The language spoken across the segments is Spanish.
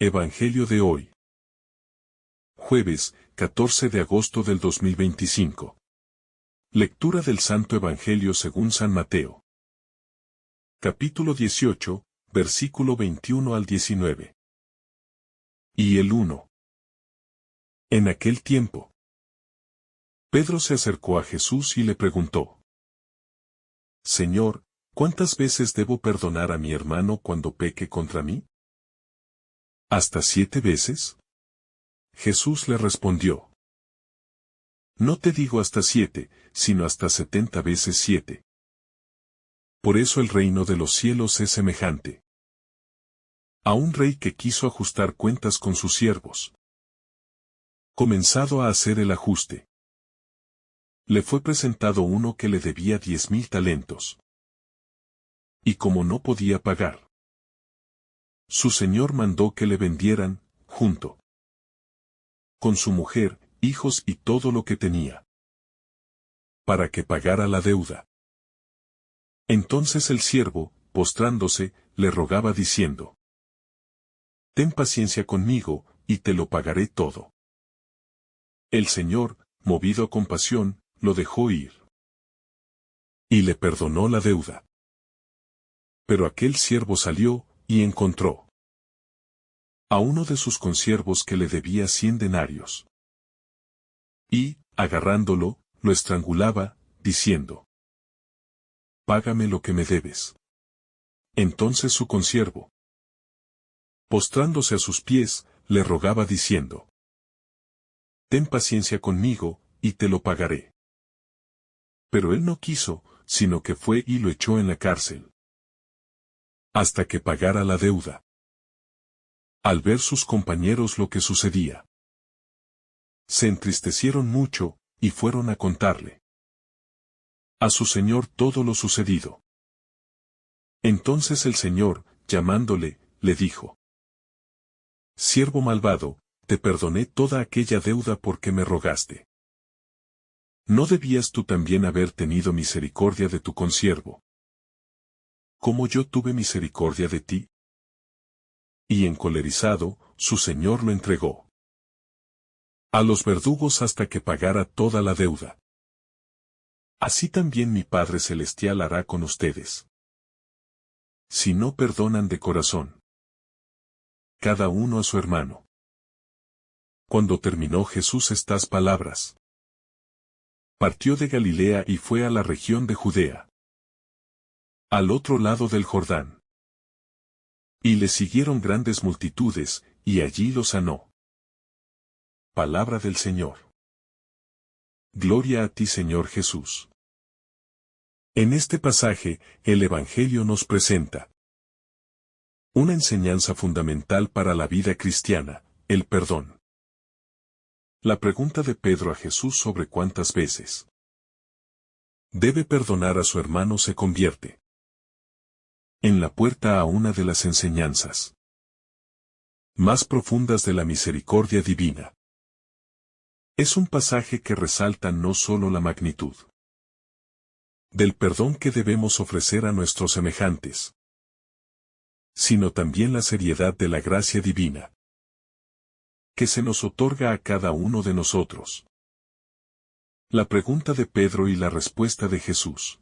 Evangelio de hoy. Jueves, 14 de agosto del 2025. Lectura del Santo Evangelio según San Mateo. Capítulo 18, versículo 21 al 19. Y el 1. En aquel tiempo, Pedro se acercó a Jesús y le preguntó: Señor, ¿cuántas veces debo perdonar a mi hermano cuando peque contra mí? ¿Hasta 7 veces? Jesús le respondió: No te digo hasta 7, sino hasta 70 veces 7. Por eso el reino de los cielos es semejante a un rey que quiso ajustar cuentas con sus siervos. Comenzado a hacer el ajuste, le fue presentado uno que le debía 10,000 talentos. Y como no podía pagar, su señor mandó que le vendieran, junto con su mujer, hijos y todo lo que tenía, para que pagara la deuda. Entonces el siervo, postrándose, le rogaba diciendo: Ten paciencia conmigo, y te lo pagaré todo. El señor, movido a compasión, lo dejó ir, y le perdonó la deuda. Pero aquel siervo salió, y encontró a uno de sus consiervos que le debía 100 denarios. Y, agarrándolo, lo estrangulaba, diciendo: Págame lo que me debes. Entonces su consiervo, postrándose a sus pies, le rogaba diciendo: Ten paciencia conmigo, y te lo pagaré. Pero él no quiso, sino que fue y lo echó en la cárcel, hasta que pagara la deuda. Al ver sus compañeros lo que sucedía, se entristecieron mucho, y fueron a contarle a su señor todo lo sucedido. Entonces el señor, llamándole, le dijo: Siervo malvado, te perdoné toda aquella deuda porque me rogaste. ¿No debías tú también haber tenido misericordia de tu consiervo, como yo tuve misericordia de ti? Y encolerizado, su señor lo entregó a los verdugos hasta que pagara toda la deuda. Así también mi Padre Celestial hará con ustedes, si no perdonan de corazón cada uno a su hermano. Cuando terminó Jesús estas palabras, partió de Galilea y fue a la región de Judea, al otro lado del Jordán. Y le siguieron grandes multitudes, y allí lo sanó. Palabra del Señor. Gloria a ti, Señor Jesús. En este pasaje, el Evangelio nos presenta una enseñanza fundamental para la vida cristiana: el perdón. La pregunta de Pedro a Jesús sobre cuántas veces debe perdonar a su hermano se convierte en la puerta a una de las enseñanzas más profundas de la misericordia divina. Es un pasaje que resalta no solo la magnitud del perdón que debemos ofrecer a nuestros semejantes, sino también la seriedad de la gracia divina que se nos otorga a cada uno de nosotros. La pregunta de Pedro y la respuesta de Jesús.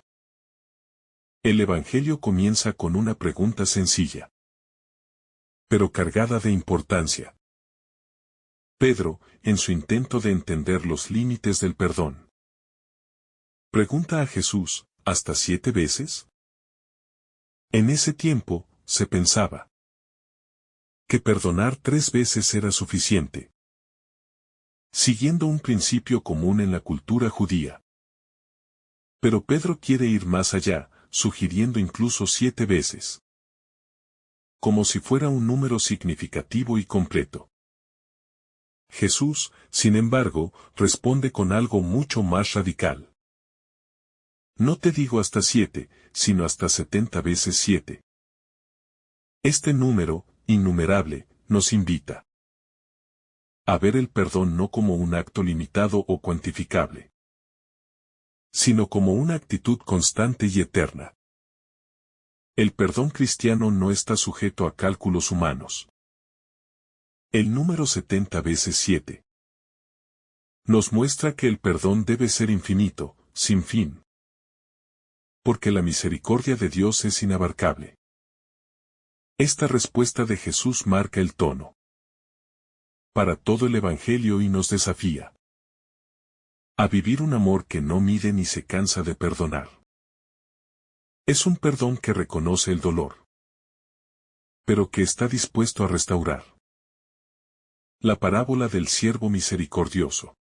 El Evangelio comienza con una pregunta sencilla, pero cargada de importancia. Pedro, en su intento de entender los límites del perdón, pregunta a Jesús: ¿hasta 7 veces? En ese tiempo, se pensaba que perdonar 3 veces era suficiente, siguiendo un principio común en la cultura judía. Pero Pedro quiere ir más allá, sugiriendo incluso 7 veces, como si fuera un número significativo y completo. Jesús, sin embargo, responde con algo mucho más radical. No te digo hasta 7, sino hasta 70 veces 7. Este número, innumerable, nos invita a ver el perdón no como un acto limitado o cuantificable, sino como una actitud constante y eterna. El perdón cristiano no está sujeto a cálculos humanos. El número 70 veces 7 nos muestra que el perdón debe ser infinito, sin fin. Porque la misericordia de Dios es inabarcable. Esta respuesta de Jesús marca el tono para todo el Evangelio y nos desafía a vivir un amor que no mide ni se cansa de perdonar. Es un perdón que reconoce el dolor, pero que está dispuesto a restaurar. La parábola del siervo misericordioso.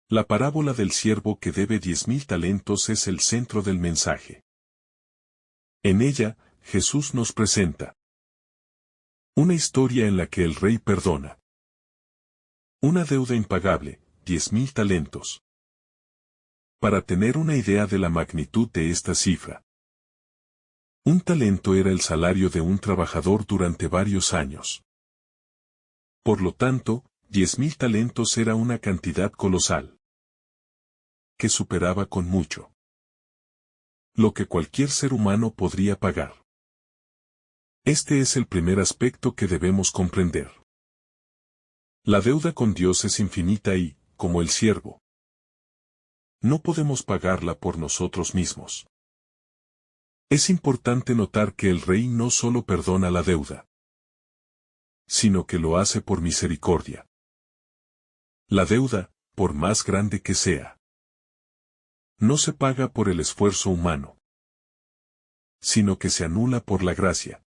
La parábola del siervo que debe 10.000 talentos es el centro del mensaje. En ella, Jesús nos presenta una historia en la que el rey perdona una deuda impagable, 10.000 talentos. Para tener una idea de la magnitud de esta cifra, un talento era el salario de un trabajador durante varios años. Por lo tanto, 10.000 talentos era una cantidad colosal, que superaba con mucho lo que cualquier ser humano podría pagar. Este es el primer aspecto que debemos comprender. La deuda con Dios es infinita y, como el siervo, no podemos pagarla por nosotros mismos. Es importante notar que el rey no solo perdona la deuda, sino que lo hace por misericordia. La deuda, por más grande que sea, no se paga por el esfuerzo humano, sino que se anula por la gracia.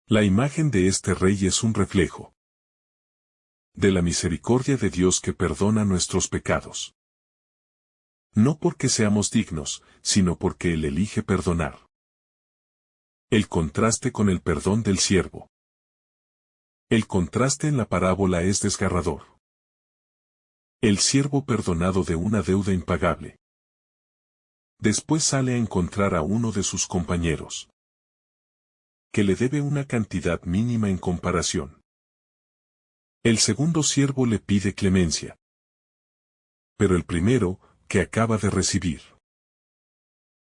La imagen de este rey es un reflejo de la misericordia de Dios que perdona nuestros pecados. No porque seamos dignos, sino porque Él elige perdonar. El contraste con el perdón del siervo. El contraste en la parábola es desgarrador. El siervo perdonado de una deuda impagable. Después sale a encontrar a uno de sus compañeros, que le debe una cantidad mínima en comparación. El segundo siervo le pide clemencia. Pero el primero, que acaba de recibir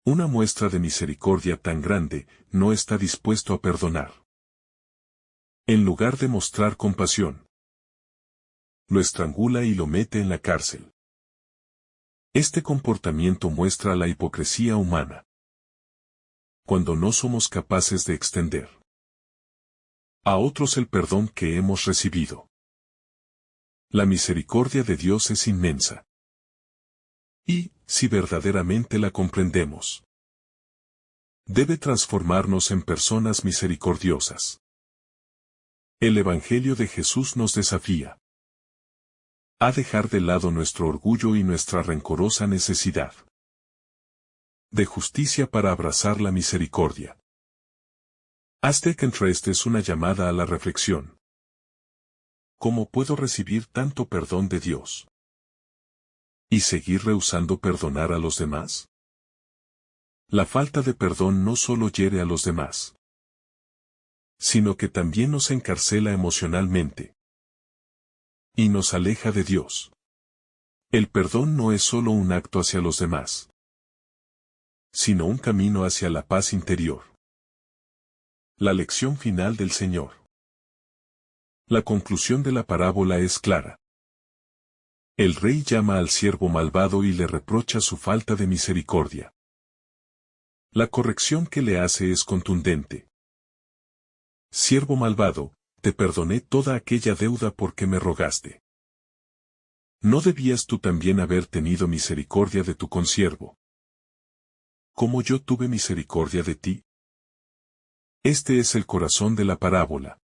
una muestra de misericordia tan grande, no está dispuesto a perdonar. En lugar de mostrar compasión, lo estrangula y lo mete en la cárcel. Este comportamiento muestra la hipocresía humana. Cuando no somos capaces de extender a otros el perdón que hemos recibido. La misericordia de Dios es inmensa. Y, si verdaderamente la comprendemos, debe transformarnos en personas misericordiosas. El Evangelio de Jesús nos desafía a dejar de lado nuestro orgullo y nuestra rencorosa necesidad de justicia para abrazar la misericordia. Aztec Interest es una llamada a la reflexión. ¿Cómo puedo recibir tanto perdón de Dios y seguir rehusando perdonar a los demás? La falta de perdón no solo hiere a los demás, sino que también nos encarcela emocionalmente y nos aleja de Dios. El perdón no es solo un acto hacia los demás, sino un camino hacia la paz interior. La lección final del Señor. La conclusión de la parábola es clara. El rey llama al siervo malvado y le reprocha su falta de misericordia. La corrección que le hace es contundente. Siervo malvado, te perdoné toda aquella deuda porque me rogaste. ¿No debías tú también haber tenido misericordia de tu consiervo, como yo tuve misericordia de ti? Este es el corazón de la parábola.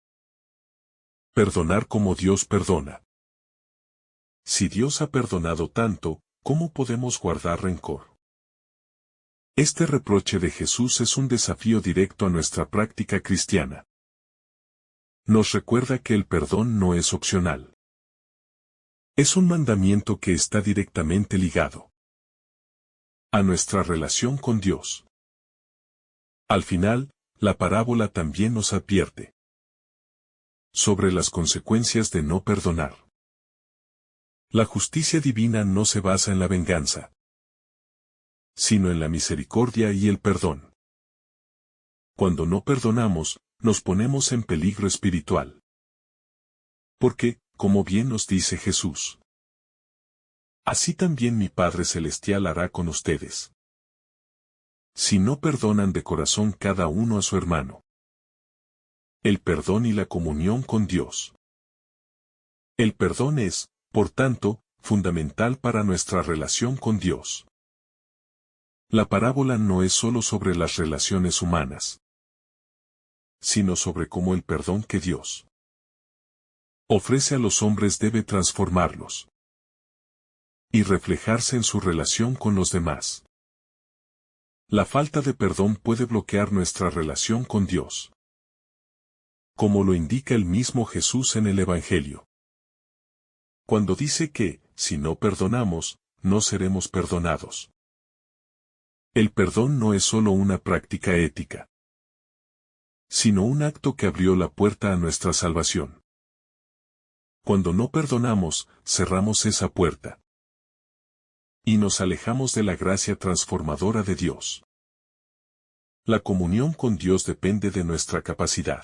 Perdonar como Dios perdona. Si Dios ha perdonado tanto, ¿cómo podemos guardar rencor? Este reproche de Jesús es un desafío directo a nuestra práctica cristiana. Nos recuerda que el perdón no es opcional. Es un mandamiento que está directamente ligado a nuestra relación con Dios. Al final, la parábola también nos advierte sobre las consecuencias de no perdonar. La justicia divina no se basa en la venganza, sino en la misericordia y el perdón. Cuando no perdonamos, nos ponemos en peligro espiritual. Porque, como bien nos dice Jesús, así también mi Padre Celestial hará con ustedes, si no perdonan de corazón cada uno a su hermano. El perdón y la comunión con Dios. El perdón es, por tanto, fundamental para nuestra relación con Dios. La parábola no es solo sobre las relaciones humanas, sino sobre cómo el perdón que Dios ofrece a los hombres debe transformarlos y reflejarse en su relación con los demás. La falta de perdón puede bloquear nuestra relación con Dios, como lo indica el mismo Jesús en el Evangelio, cuando dice que, si no perdonamos, no seremos perdonados. El perdón no es solo una práctica ética, sino un acto que abrió la puerta a nuestra salvación. Cuando no perdonamos, cerramos esa puerta y nos alejamos de la gracia transformadora de Dios. La comunión con Dios depende de nuestra capacidad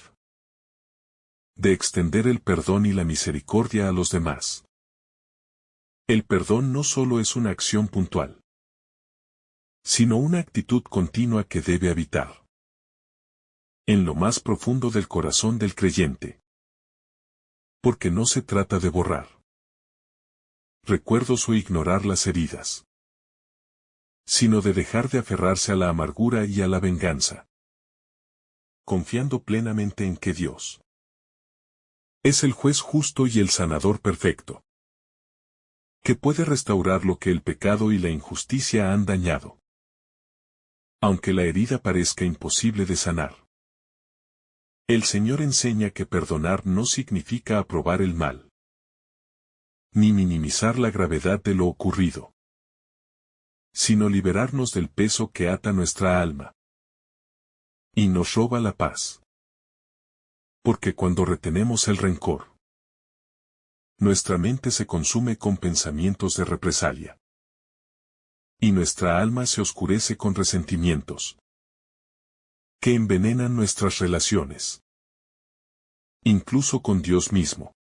de extender el perdón y la misericordia a los demás. El perdón no solo es una acción puntual, sino una actitud continua que debe habitar en lo más profundo del corazón del creyente. Porque no se trata de borrar recuerdos o ignorar las heridas, sino de dejar de aferrarse a la amargura y a la venganza, confiando plenamente en que Dios es el juez justo y el sanador perfecto, que puede restaurar lo que el pecado y la injusticia han dañado. Aunque la herida parezca imposible de sanar, el Señor enseña que perdonar no significa aprobar el mal, ni minimizar la gravedad de lo ocurrido, sino liberarnos del peso que ata nuestra alma y nos roba la paz. Porque cuando retenemos el rencor, nuestra mente se consume con pensamientos de represalia, y nuestra alma se oscurece con resentimientos que envenenan nuestras relaciones, incluso con Dios mismo.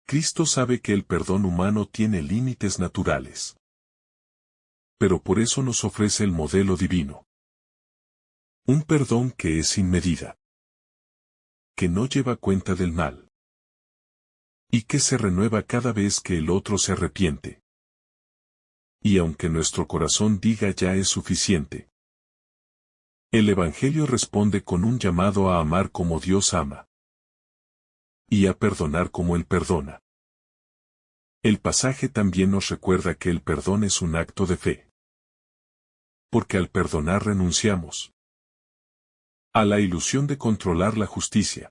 Cristo sabe que el perdón humano tiene límites naturales, pero por eso nos ofrece el modelo divino. Un perdón que es sin medida, que no lleva cuenta del mal, y que se renueva cada vez que el otro se arrepiente. Y aunque nuestro corazón diga ya es suficiente, el Evangelio responde con un llamado a amar como Dios ama, y a perdonar como Él perdona. El pasaje también nos recuerda que el perdón es un acto de fe, porque al perdonar renunciamos a la ilusión de controlar la justicia,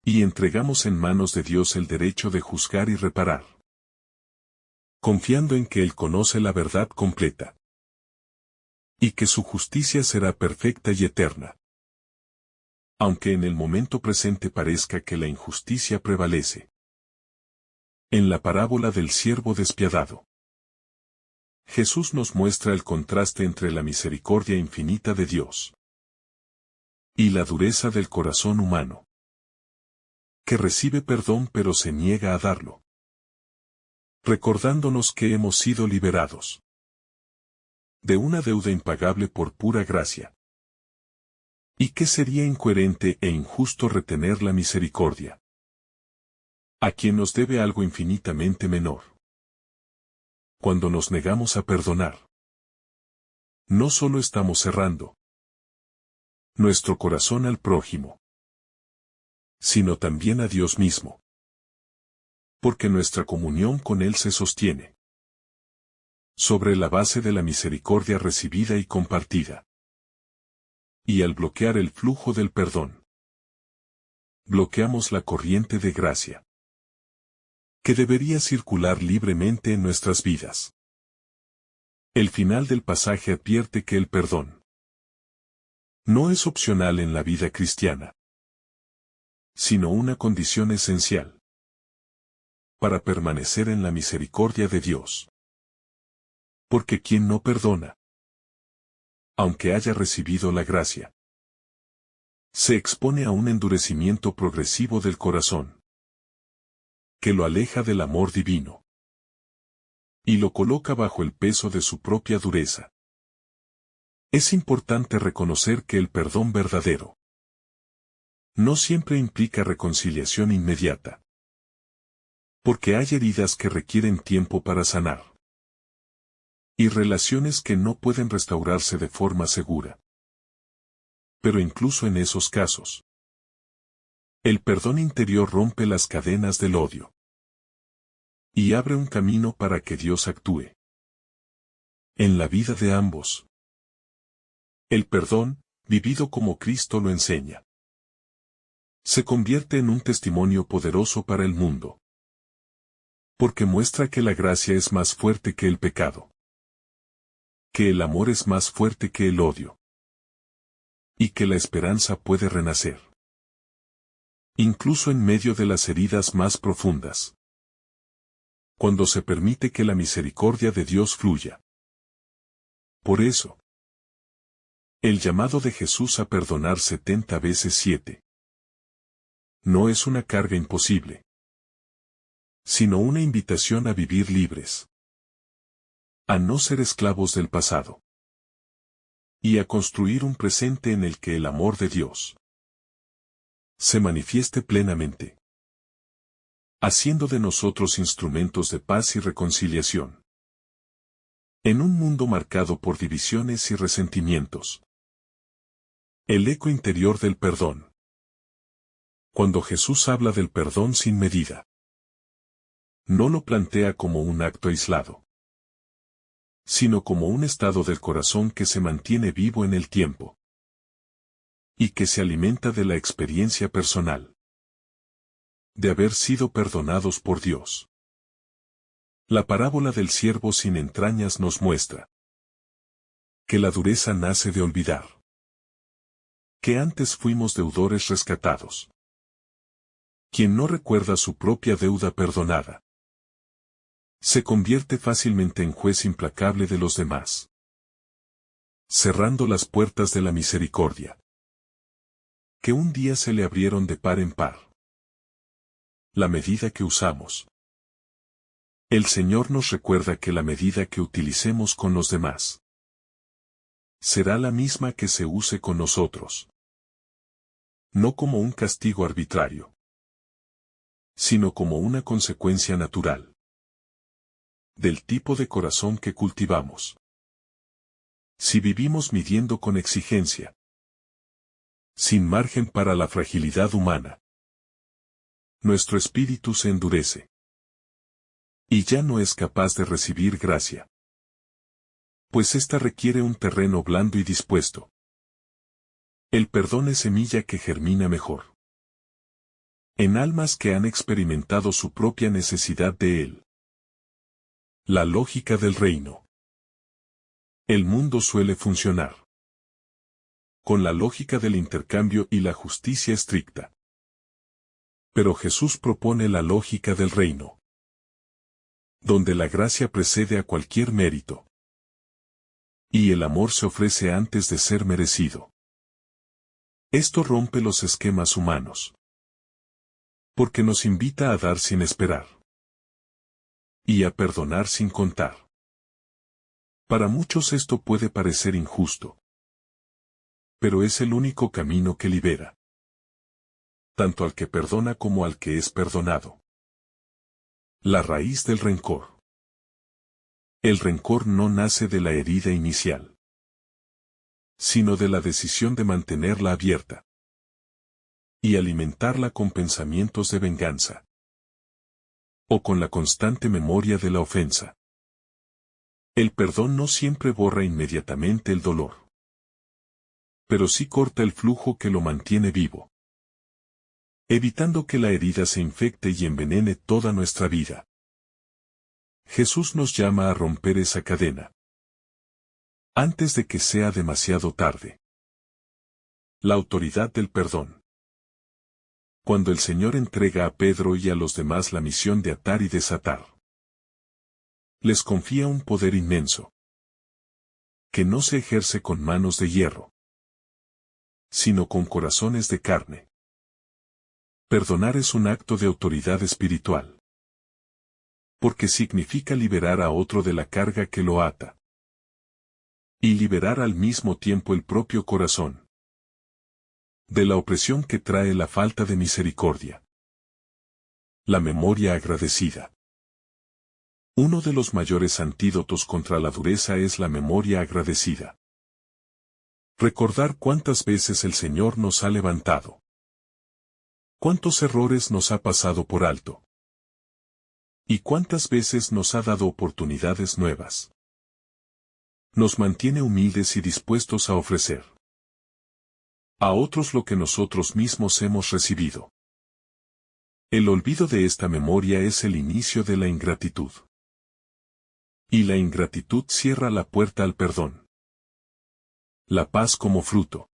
y entregamos en manos de Dios el derecho de juzgar y reparar, confiando en que Él conoce la verdad completa, y que su justicia será perfecta y eterna. Aunque en el momento presente parezca que la injusticia prevalece. En la parábola del siervo despiadado, Jesús nos muestra el contraste entre la misericordia infinita de Dios y la dureza del corazón humano, que recibe perdón pero se niega a darlo, recordándonos que hemos sido liberados de una deuda impagable por pura gracia, y que sería incoherente e injusto retener la misericordia a quien nos debe algo infinitamente menor. Cuando nos negamos a perdonar, no solo estamos cerrando nuestro corazón al prójimo, sino también a Dios mismo, porque nuestra comunión con Él se sostiene sobre la base de la misericordia recibida y compartida. Y al bloquear el flujo del perdón, bloqueamos la corriente de gracia que debería circular libremente en nuestras vidas. El final del pasaje advierte que el perdón no es opcional en la vida cristiana, sino una condición esencial para permanecer en la misericordia de Dios. Porque quien no perdona, aunque haya recibido la gracia, se expone a un endurecimiento progresivo del corazón, que lo aleja del amor divino. Y lo coloca bajo el peso de su propia dureza. Es importante reconocer que el perdón verdadero no siempre implica reconciliación inmediata. Porque hay heridas que requieren tiempo para sanar. Y relaciones que no pueden restaurarse de forma segura. Pero incluso en esos casos, el perdón interior rompe las cadenas del odio. Y abre un camino para que Dios actúe en la vida de ambos. El perdón, vivido como Cristo lo enseña, se convierte en un testimonio poderoso para el mundo. Porque muestra que la gracia es más fuerte que el pecado. Que el amor es más fuerte que el odio. Y que la esperanza puede renacer. Incluso en medio de las heridas más profundas. Cuando se permite que la misericordia de Dios fluya. Por eso, el llamado de Jesús a perdonar 70 veces 7 no es una carga imposible, sino una invitación a vivir libres. A no ser esclavos del pasado. Y a construir un presente en el que el amor de Dios se manifieste plenamente. Haciendo de nosotros instrumentos de paz y reconciliación. En un mundo marcado por divisiones y resentimientos. El eco interior del perdón. Cuando Jesús habla del perdón sin medida, no lo plantea como un acto aislado, sino como un estado del corazón que se mantiene vivo en el tiempo. Y que se alimenta de la experiencia personal. De haber sido perdonados por Dios. La parábola del siervo sin entrañas nos muestra que la dureza nace de olvidar. Que antes fuimos deudores rescatados. Quien no recuerda su propia deuda perdonada, se convierte fácilmente en juez implacable de los demás. Cerrando las puertas de la misericordia. Que un día se le abrieron de par en par. La medida que usamos. El Señor nos recuerda que la medida que utilicemos con los demás será la misma que se use con nosotros. No como un castigo arbitrario, sino como una consecuencia natural del tipo de corazón que cultivamos. Si vivimos midiendo con exigencia, sin margen para la fragilidad humana, nuestro espíritu se endurece. Y ya no es capaz de recibir gracia. Pues ésta requiere un terreno blando y dispuesto. El perdón es semilla que germina mejor. En almas que han experimentado su propia necesidad de él. La lógica del reino. El mundo suele funcionar con la lógica del intercambio y la justicia estricta. Pero Jesús propone la lógica del reino, donde la gracia precede a cualquier mérito. Y el amor se ofrece antes de ser merecido. Esto rompe los esquemas humanos. Porque nos invita a dar sin esperar. Y a perdonar sin contar. Para muchos esto puede parecer injusto. Pero es el único camino que libera. Tanto al que perdona como al que es perdonado. La raíz del rencor. El rencor no nace de la herida inicial, sino de la decisión de mantenerla abierta. Y alimentarla con pensamientos de venganza. O con la constante memoria de la ofensa. El perdón no siempre borra inmediatamente el dolor. Pero sí corta el flujo que lo mantiene vivo. Evitando que la herida se infecte y envenene toda nuestra vida. Jesús nos llama a romper esa cadena. Antes de que sea demasiado tarde. La autoridad del perdón. Cuando el Señor entrega a Pedro y a los demás la misión de atar y desatar, les confía un poder inmenso, que no se ejerce con manos de hierro, sino con corazones de carne. Perdonar es un acto de autoridad espiritual. Porque significa liberar a otro de la carga que lo ata. Y liberar al mismo tiempo el propio corazón de la opresión que trae la falta de misericordia. La memoria agradecida. Uno de los mayores antídotos contra la dureza es la memoria agradecida. Recordar cuántas veces el Señor nos ha levantado. Cuántos errores nos ha pasado por alto. Y cuántas veces nos ha dado oportunidades nuevas. Nos mantiene humildes y dispuestos a ofrecer a otros lo que nosotros mismos hemos recibido. El olvido de esta memoria es el inicio de la ingratitud. Y la ingratitud cierra la puerta al perdón. La paz como fruto.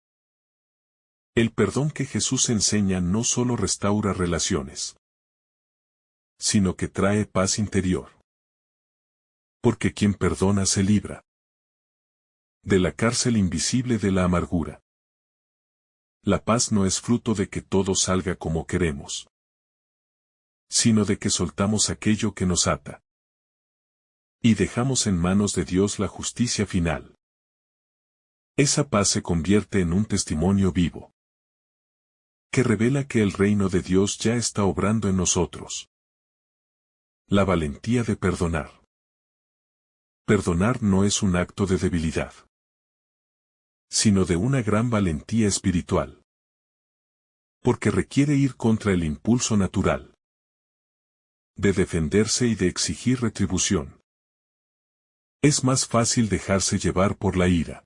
El perdón que Jesús enseña no solo restaura relaciones, sino que trae paz interior. Porque quien perdona se libra de la cárcel invisible de la amargura. La paz no es fruto de que todo salga como queremos, sino de que soltamos aquello que nos ata. Y dejamos en manos de Dios la justicia final. Esa paz se convierte en un testimonio vivo, que revela que el reino de Dios ya está obrando en nosotros. La valentía de perdonar. Perdonar no es un acto de debilidad, sino de una gran valentía espiritual. Porque requiere ir contra el impulso natural de defenderse y de exigir retribución. Es más fácil dejarse llevar por la ira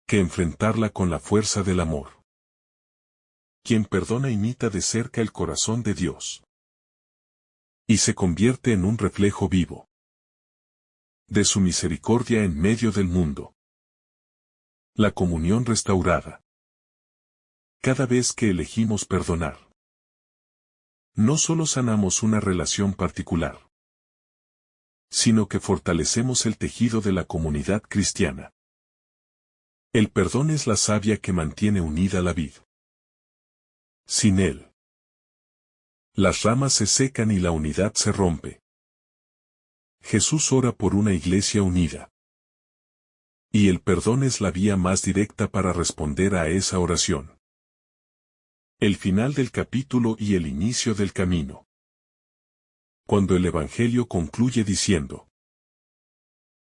que enfrentarla con la fuerza del amor. Quien perdona imita de cerca el corazón de Dios y se convierte en un reflejo vivo de su misericordia en medio del mundo. La comunión restaurada. Cada vez que elegimos perdonar, no solo sanamos una relación particular, sino que fortalecemos el tejido de la comunidad cristiana. El perdón es la savia que mantiene unida la vid. Sin él, las ramas se secan y la unidad se rompe. Jesús ora por una iglesia unida. Y el perdón es la vía más directa para responder a esa oración. El final del capítulo y el inicio del camino. Cuando el Evangelio concluye diciendo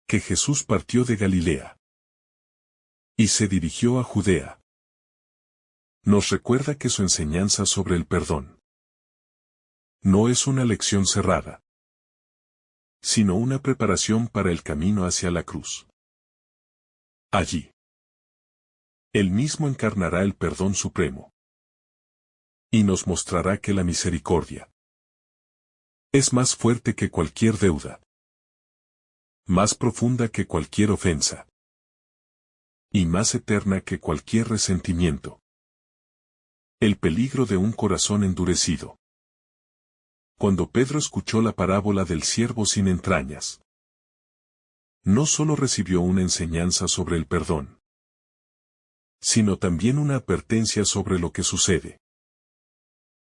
que Jesús partió de Galilea y se dirigió a Judea, nos recuerda que su enseñanza sobre el perdón no es una lección cerrada, sino una preparación para el camino hacia la cruz. Allí, Él mismo encarnará el perdón supremo y nos mostrará que la misericordia es más fuerte que cualquier deuda, más profunda que cualquier ofensa, y más eterna que cualquier resentimiento. El peligro de un corazón endurecido. Cuando Pedro escuchó la parábola del siervo sin entrañas, no solo recibió una enseñanza sobre el perdón, sino también una advertencia sobre lo que sucede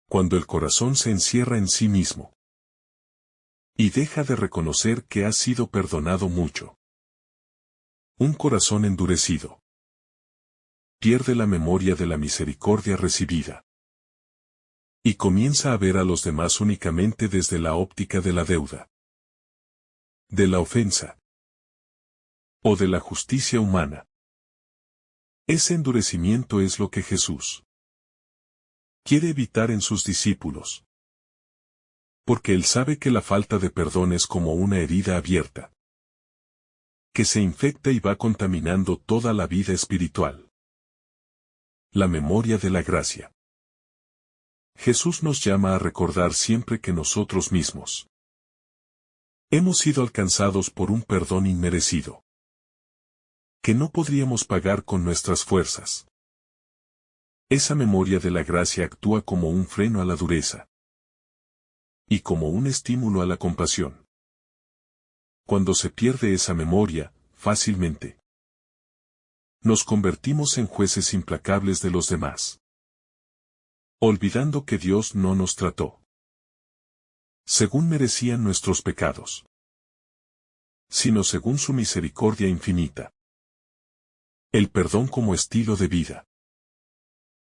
cuando el corazón se encierra en sí mismo y deja de reconocer que ha sido perdonado mucho. Un corazón endurecido pierde la memoria de la misericordia recibida y comienza a ver a los demás únicamente desde la óptica de la deuda, de la ofensa o de la justicia humana. Ese endurecimiento es lo que Jesús quiere evitar en sus discípulos, porque Él sabe que la falta de perdón es como una herida abierta, que se infecta y va contaminando toda la vida espiritual. La memoria de la gracia. Jesús nos llama a recordar siempre que nosotros mismos hemos sido alcanzados por un perdón inmerecido, que no podríamos pagar con nuestras fuerzas. Esa memoria de la gracia actúa como un freno a la dureza y como un estímulo a la compasión. Cuando se pierde esa memoria, fácilmente nos convertimos en jueces implacables de los demás, olvidando que Dios no nos trató según merecían nuestros pecados, sino según su misericordia infinita. El perdón como estilo de vida.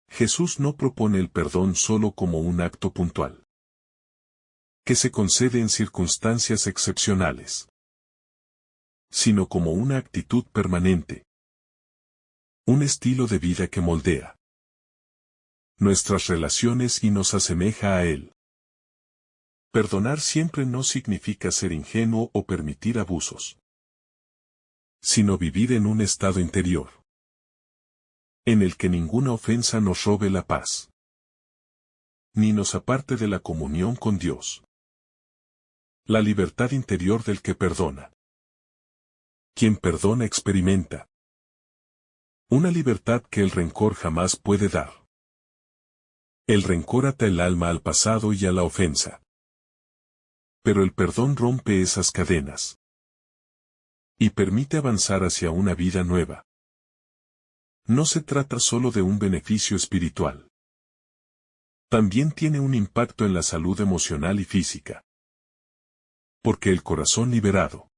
Jesús no propone el perdón solo como un acto puntual, que se concede en circunstancias excepcionales, sino como una actitud permanente, un estilo de vida que moldea nuestras relaciones y nos asemeja a Él. Perdonar siempre no significa ser ingenuo o permitir abusos, sino vivir en un estado interior en el que ninguna ofensa nos robe la paz, ni nos aparte de la comunión con Dios. La libertad interior del que perdona. Quien perdona experimenta una libertad que el rencor jamás puede dar. El rencor ata el alma al pasado y a la ofensa. Pero el perdón rompe esas cadenas y permite avanzar hacia una vida nueva. No se trata solo de un beneficio espiritual. También tiene un impacto en la salud emocional y física. Porque el corazón liberado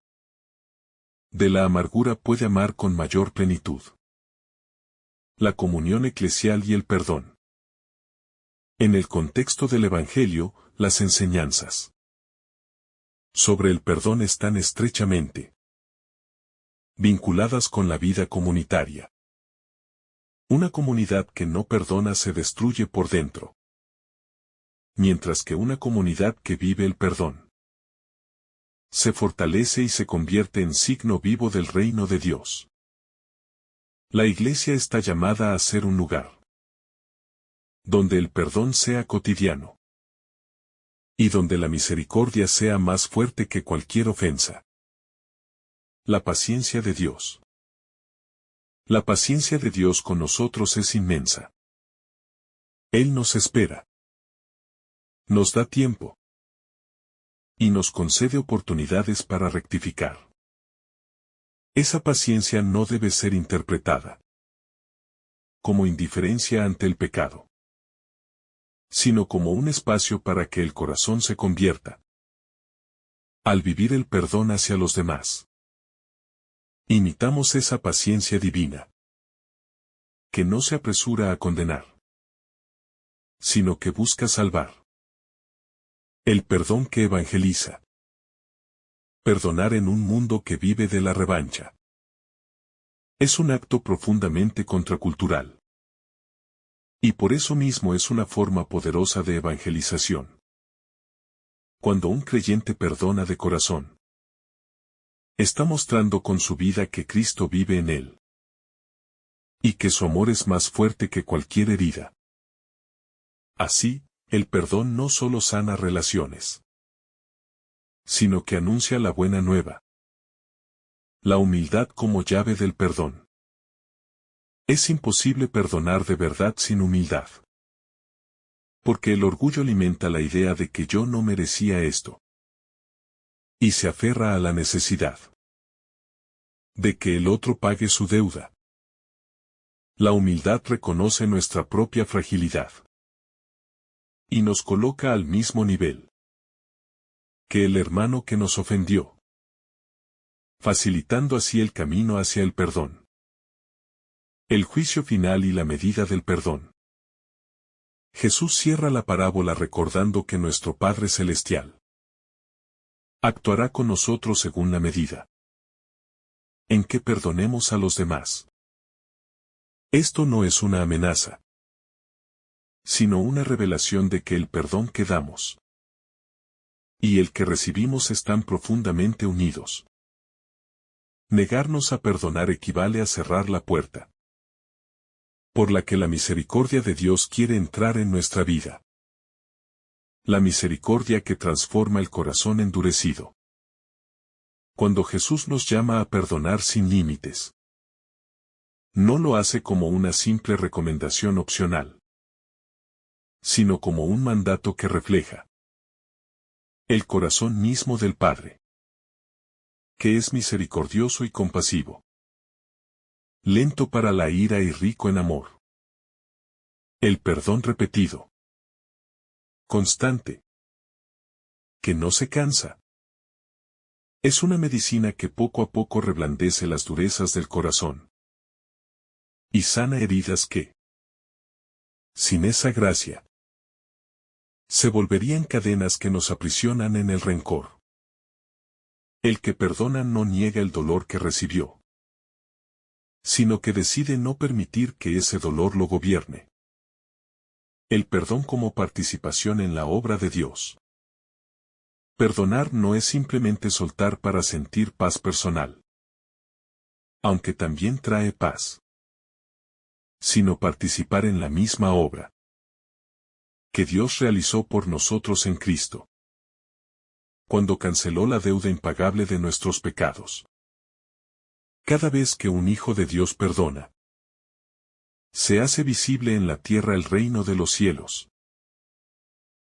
de la amargura puede amar con mayor plenitud. La comunión eclesial y el perdón. En el contexto del Evangelio, las enseñanzas sobre el perdón están estrechamente vinculadas con la vida comunitaria. Una comunidad que no perdona se destruye por dentro, mientras que una comunidad que vive el perdón se fortalece y se convierte en signo vivo del reino de Dios. La Iglesia está llamada a ser un lugar donde el perdón sea cotidiano y donde la misericordia sea más fuerte que cualquier ofensa. La paciencia de Dios. La paciencia de Dios con nosotros es inmensa. Él nos espera, nos da tiempo y nos concede oportunidades para rectificar. Esa paciencia no debe ser interpretada como indiferencia ante el pecado, sino como un espacio para que el corazón se convierta. Al vivir el perdón hacia los demás, imitamos esa paciencia divina, que no se apresura a condenar, sino que busca salvar. El perdón que evangeliza. Perdonar en un mundo que vive de la revancha. Es un acto profundamente contracultural. Y por eso mismo es una forma poderosa de evangelización. Cuando un creyente perdona de corazón, está mostrando con su vida que Cristo vive en él. Y que su amor es más fuerte que cualquier herida. Así, el perdón no solo sana relaciones, sino que anuncia la buena nueva. La humildad como llave del perdón. Es imposible perdonar de verdad sin humildad. Porque el orgullo alimenta la idea de que yo no merecía esto. Y se aferra a la necesidad de que el otro pague su deuda. La humildad reconoce nuestra propia fragilidad y nos coloca al mismo nivel que el hermano que nos ofendió, facilitando así el camino hacia el perdón. El juicio final y la medida del perdón. Jesús cierra la parábola recordando que nuestro Padre Celestial actuará con nosotros según la medida en que perdonemos a los demás. Esto no es una amenaza, sino una revelación de que el perdón que damos y el que recibimos están profundamente unidos. Negarnos a perdonar equivale a cerrar la puerta por la que la misericordia de Dios quiere entrar en nuestra vida. La misericordia que transforma el corazón endurecido. Cuando Jesús nos llama a perdonar sin límites, no lo hace como una simple recomendación opcional, sino como un mandato que refleja el corazón mismo del Padre, que es misericordioso y compasivo, lento para la ira y rico en amor. El perdón repetido, constante, que no se cansa. Es una medicina que poco a poco reblandece las durezas del corazón y sana heridas que, sin esa gracia, se volverían cadenas que nos aprisionan en el rencor. El que perdona no niega el dolor que recibió, sino que decide no permitir que ese dolor lo gobierne. El perdón como participación en la obra de Dios. Perdonar no es simplemente soltar para sentir paz personal, aunque también trae paz, sino participar en la misma obra que Dios realizó por nosotros en Cristo, cuando canceló la deuda impagable de nuestros pecados. Cada vez que un hijo de Dios perdona, se hace visible en la tierra el reino de los cielos,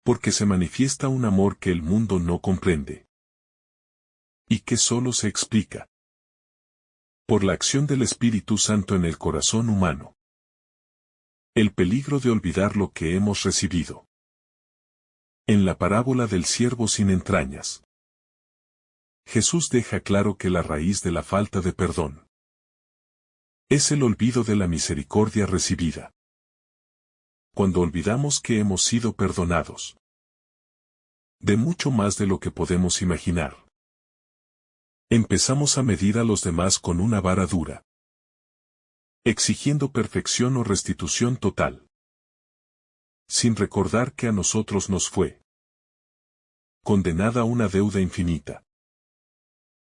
porque se manifiesta un amor que el mundo no comprende y que solo se explica por la acción del Espíritu Santo en el corazón humano. El peligro de olvidar lo que hemos recibido. En la parábola del siervo sin entrañas, Jesús deja claro que la raíz de la falta de perdón es el olvido de la misericordia recibida. Cuando olvidamos que hemos sido perdonados de mucho más de lo que podemos imaginar, empezamos a medir a los demás con una vara dura, exigiendo perfección o restitución total, sin recordar que a nosotros nos fue condenada una deuda infinita.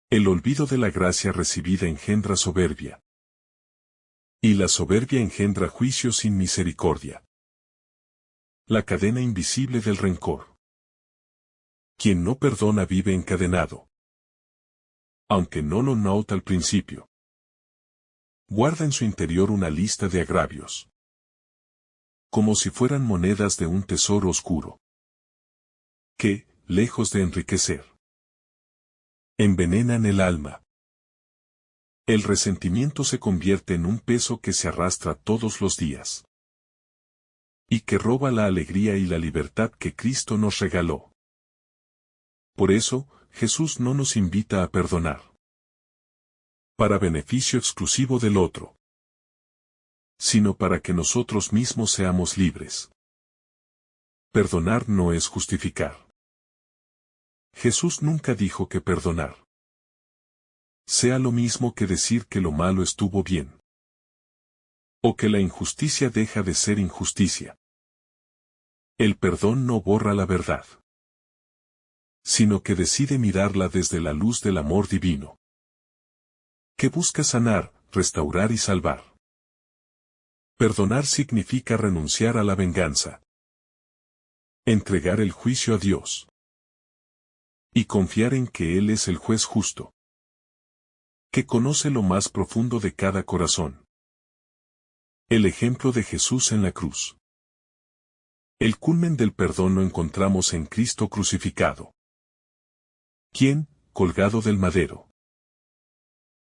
El olvido de la gracia recibida engendra soberbia, y la soberbia engendra juicio sin misericordia. La cadena invisible del rencor. Quien no perdona vive encadenado, aunque no lo nota al principio. Guarda en su interior una lista de agravios, como si fueran monedas de un tesoro oscuro, que, lejos de enriquecer, envenenan el alma. El resentimiento se convierte en un peso que se arrastra todos los días, y que roba la alegría y la libertad que Cristo nos regaló. Por eso, Jesús no nos invita a perdonar para beneficio exclusivo del otro, sino para que nosotros mismos seamos libres. Perdonar no es justificar. Jesús nunca dijo que perdonar sea lo mismo que decir que lo malo estuvo bien, o que la injusticia deja de ser injusticia. El perdón no borra la verdad, sino que decide mirarla desde la luz del amor divino, que busca sanar, restaurar y salvar. Perdonar significa renunciar a la venganza, entregar el juicio a Dios, y confiar en que Él es el juez justo, que conoce lo más profundo de cada corazón. El ejemplo de Jesús en la cruz. El culmen del perdón lo encontramos en Cristo crucificado, quien, colgado del madero,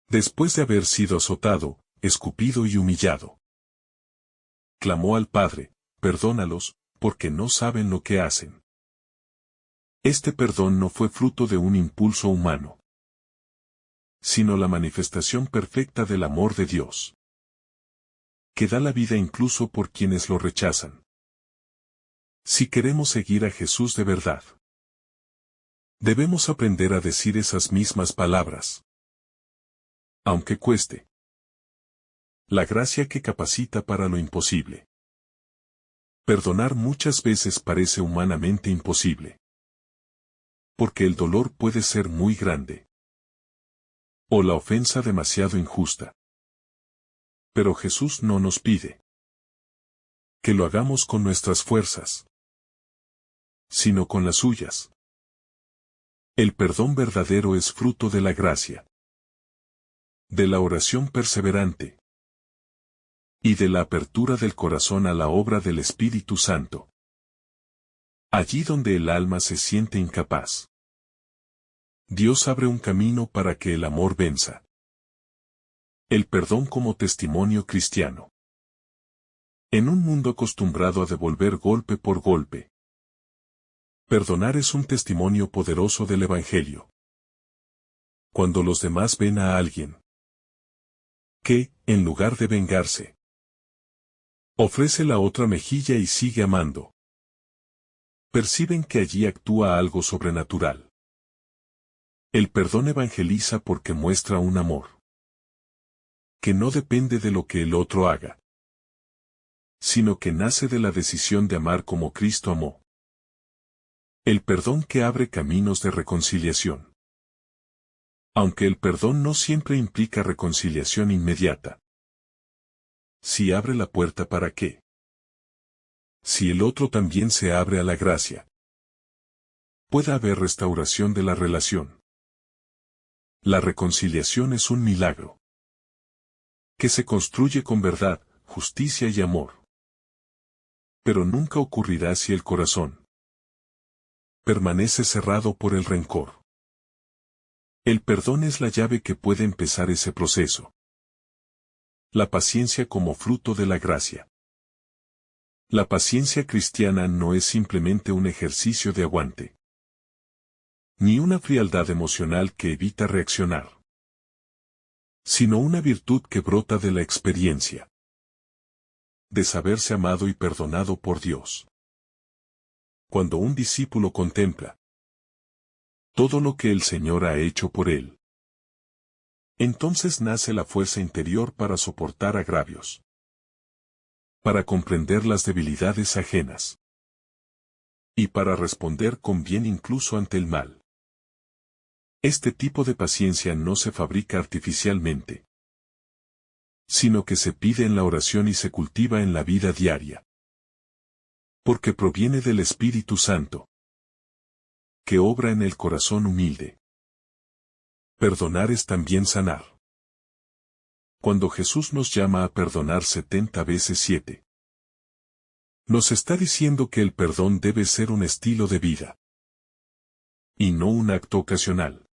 después de haber sido azotado, escupido y humillado, clamó al Padre: perdónalos, porque no saben lo que hacen. Este perdón no fue fruto de un impulso humano, sino la manifestación perfecta del amor de Dios, que da la vida incluso por quienes lo rechazan. Si queremos seguir a Jesús de verdad, debemos aprender a decir esas mismas palabras, aunque cueste. La gracia que capacita para lo imposible. Perdonar muchas veces parece humanamente imposible, porque el dolor puede ser muy grande, o la ofensa demasiado injusta. Pero Jesús no nos pide que lo hagamos con nuestras fuerzas, sino con las suyas. El perdón verdadero es fruto de la gracia, de la oración perseverante y de la apertura del corazón a la obra del Espíritu Santo. Allí donde el alma se siente incapaz, Dios abre un camino para que el amor venza. El perdón como testimonio cristiano. En un mundo acostumbrado a devolver golpe por golpe, Perdonar es un testimonio poderoso del Evangelio. Cuando los demás ven a alguien que, en lugar de vengarse, ofrece la otra mejilla y sigue amando, perciben que allí actúa algo sobrenatural. El perdón evangeliza porque muestra un amor que no depende de lo que el otro haga, sino que nace de la decisión de amar como Cristo amó. El perdón que abre caminos de reconciliación. Aunque el perdón no siempre implica reconciliación inmediata. Si abre la puerta para qué. Si el otro también se abre a la gracia, pueda haber restauración de la relación. La reconciliación es un milagro que se construye con verdad, justicia y amor. Pero nunca ocurrirá si el corazón permanece cerrado por el rencor. El perdón es la llave que puede empezar ese proceso. La paciencia como fruto de la gracia. La paciencia cristiana no es simplemente un ejercicio de aguante, ni una frialdad emocional que evita reaccionar, sino una virtud que brota de la experiencia de saberse amado y perdonado por Dios. Cuando un discípulo contempla todo lo que el Señor ha hecho por él, entonces nace la fuerza interior para soportar agravios, para comprender las debilidades ajenas y para responder con bien incluso ante el mal. Este tipo de paciencia no se fabrica artificialmente, sino que se pide en la oración y se cultiva en la vida diaria. Porque proviene del Espíritu Santo, que obra en el corazón humilde. Perdonar es también sanar. Cuando Jesús nos llama a perdonar 70 veces 7, nos está diciendo que el perdón debe ser un estilo de vida, y no un acto ocasional.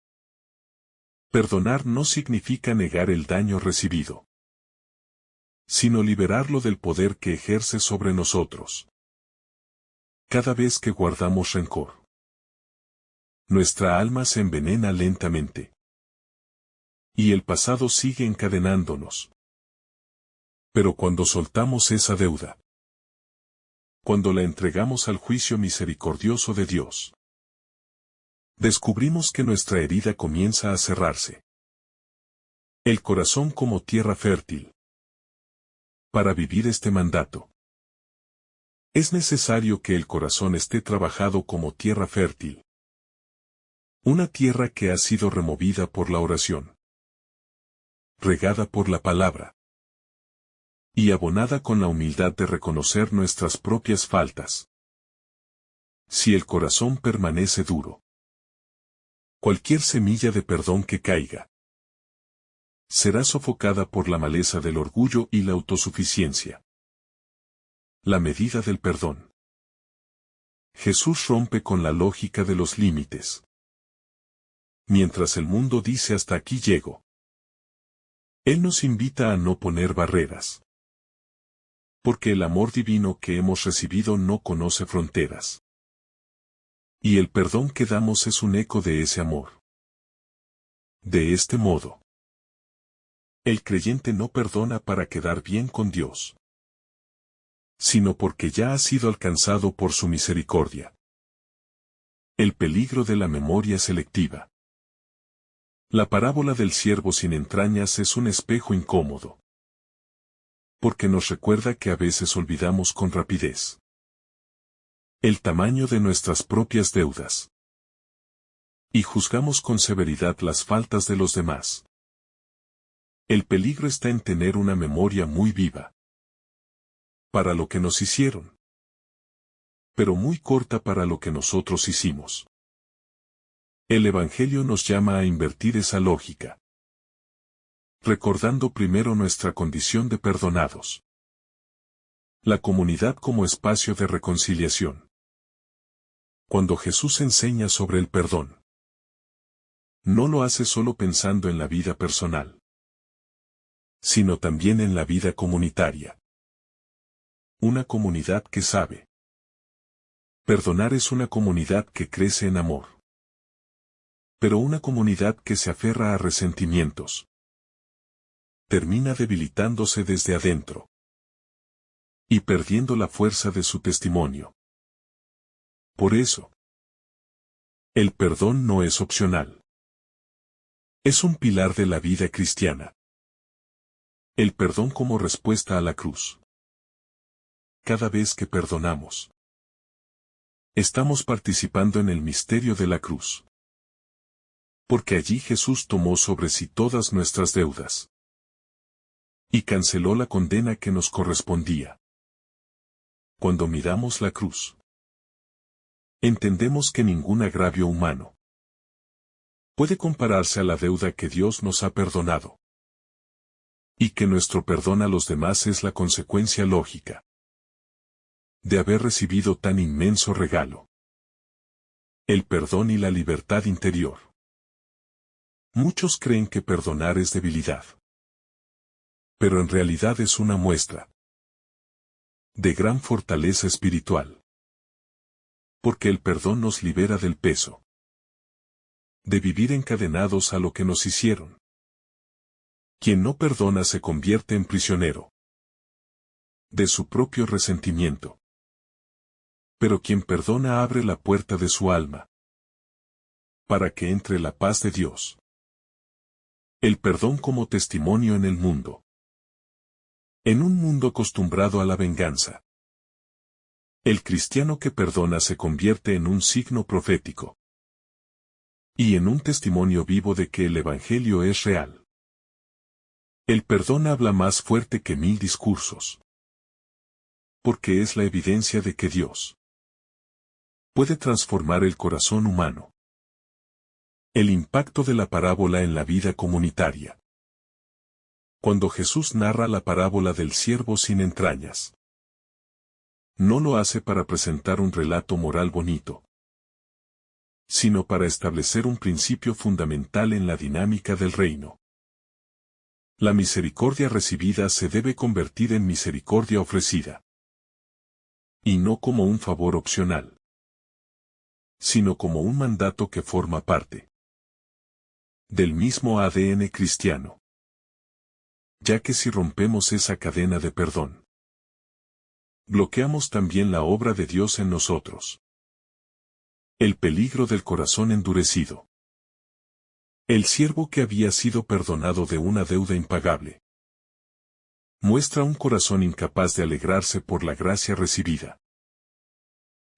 Perdonar no significa negar el daño recibido, sino liberarlo del poder que ejerce sobre nosotros. Cada vez que guardamos rencor, nuestra alma se envenena lentamente. Y el pasado sigue encadenándonos. Pero cuando soltamos esa deuda, cuando la entregamos al juicio misericordioso de Dios, descubrimos que nuestra herida comienza a cerrarse. El corazón como tierra fértil. Para vivir este mandato, es necesario que el corazón esté trabajado como tierra fértil. Una tierra que ha sido removida por la oración, regada por la palabra, y abonada con la humildad de reconocer nuestras propias faltas. Si el corazón permanece duro, cualquier semilla de perdón que caiga será sofocada por la maleza del orgullo y la autosuficiencia. La medida del perdón. Jesús rompe con la lógica de los límites. Mientras el mundo dice hasta aquí llego, Él nos invita a no poner barreras. Porque el amor divino que hemos recibido no conoce fronteras. Y el perdón que damos es un eco de ese amor. De este modo, el creyente no perdona para quedar bien con Dios, sino porque ya ha sido alcanzado por su misericordia. El peligro de la memoria selectiva. La parábola del siervo sin entrañas es un espejo incómodo, porque nos recuerda que a veces olvidamos con rapidez el tamaño de nuestras propias deudas, y juzgamos con severidad las faltas de los demás. El peligro está en tener una memoria muy viva para lo que nos hicieron, pero muy corta para lo que nosotros hicimos. El Evangelio nos llama a invertir esa lógica, recordando primero nuestra condición de perdonados. La comunidad como espacio de reconciliación. Cuando Jesús enseña sobre el perdón, no lo hace solo pensando en la vida personal, sino también en la vida comunitaria. Una comunidad que sabe Perdonar es una comunidad que crece en amor. Pero una comunidad que se aferra a resentimientos termina debilitándose desde adentro y perdiendo la fuerza de su testimonio. Por eso, el perdón no es opcional. Es un pilar de la vida cristiana. El perdón como respuesta a la cruz. Cada vez que perdonamos, estamos participando en el misterio de la cruz. Porque allí Jesús tomó sobre sí todas nuestras deudas y canceló la condena que nos correspondía. Cuando miramos la cruz, entendemos que ningún agravio humano puede compararse a la deuda que Dios nos ha perdonado, y que nuestro perdón a los demás es la consecuencia lógica de haber recibido tan inmenso regalo. El perdón y la libertad interior. Muchos creen que perdonar es debilidad, pero en realidad es una muestra de gran fortaleza espiritual. Porque el perdón nos libera del peso de vivir encadenados a lo que nos hicieron. Quien no perdona se convierte en prisionero de su propio resentimiento. Pero quien perdona abre la puerta de su alma para que entre la paz de Dios. El perdón como testimonio en el mundo. En un mundo acostumbrado a la venganza, el cristiano que perdona se convierte en un signo profético y en un testimonio vivo de que el Evangelio es real. El perdón habla más fuerte que 1000 discursos, porque es la evidencia de que Dios puede transformar el corazón humano. El impacto de la parábola en la vida comunitaria. Cuando Jesús narra la parábola del siervo sin entrañas, no lo hace para presentar un relato moral bonito, sino para establecer un principio fundamental en la dinámica del reino. La misericordia recibida se debe convertir en misericordia ofrecida, y no como un favor opcional, sino como un mandato que forma parte del mismo ADN cristiano. Ya que si rompemos esa cadena de perdón, bloqueamos también la obra de Dios en nosotros. El peligro del corazón endurecido. El siervo que había sido perdonado de una deuda impagable muestra un corazón incapaz de alegrarse por la gracia recibida.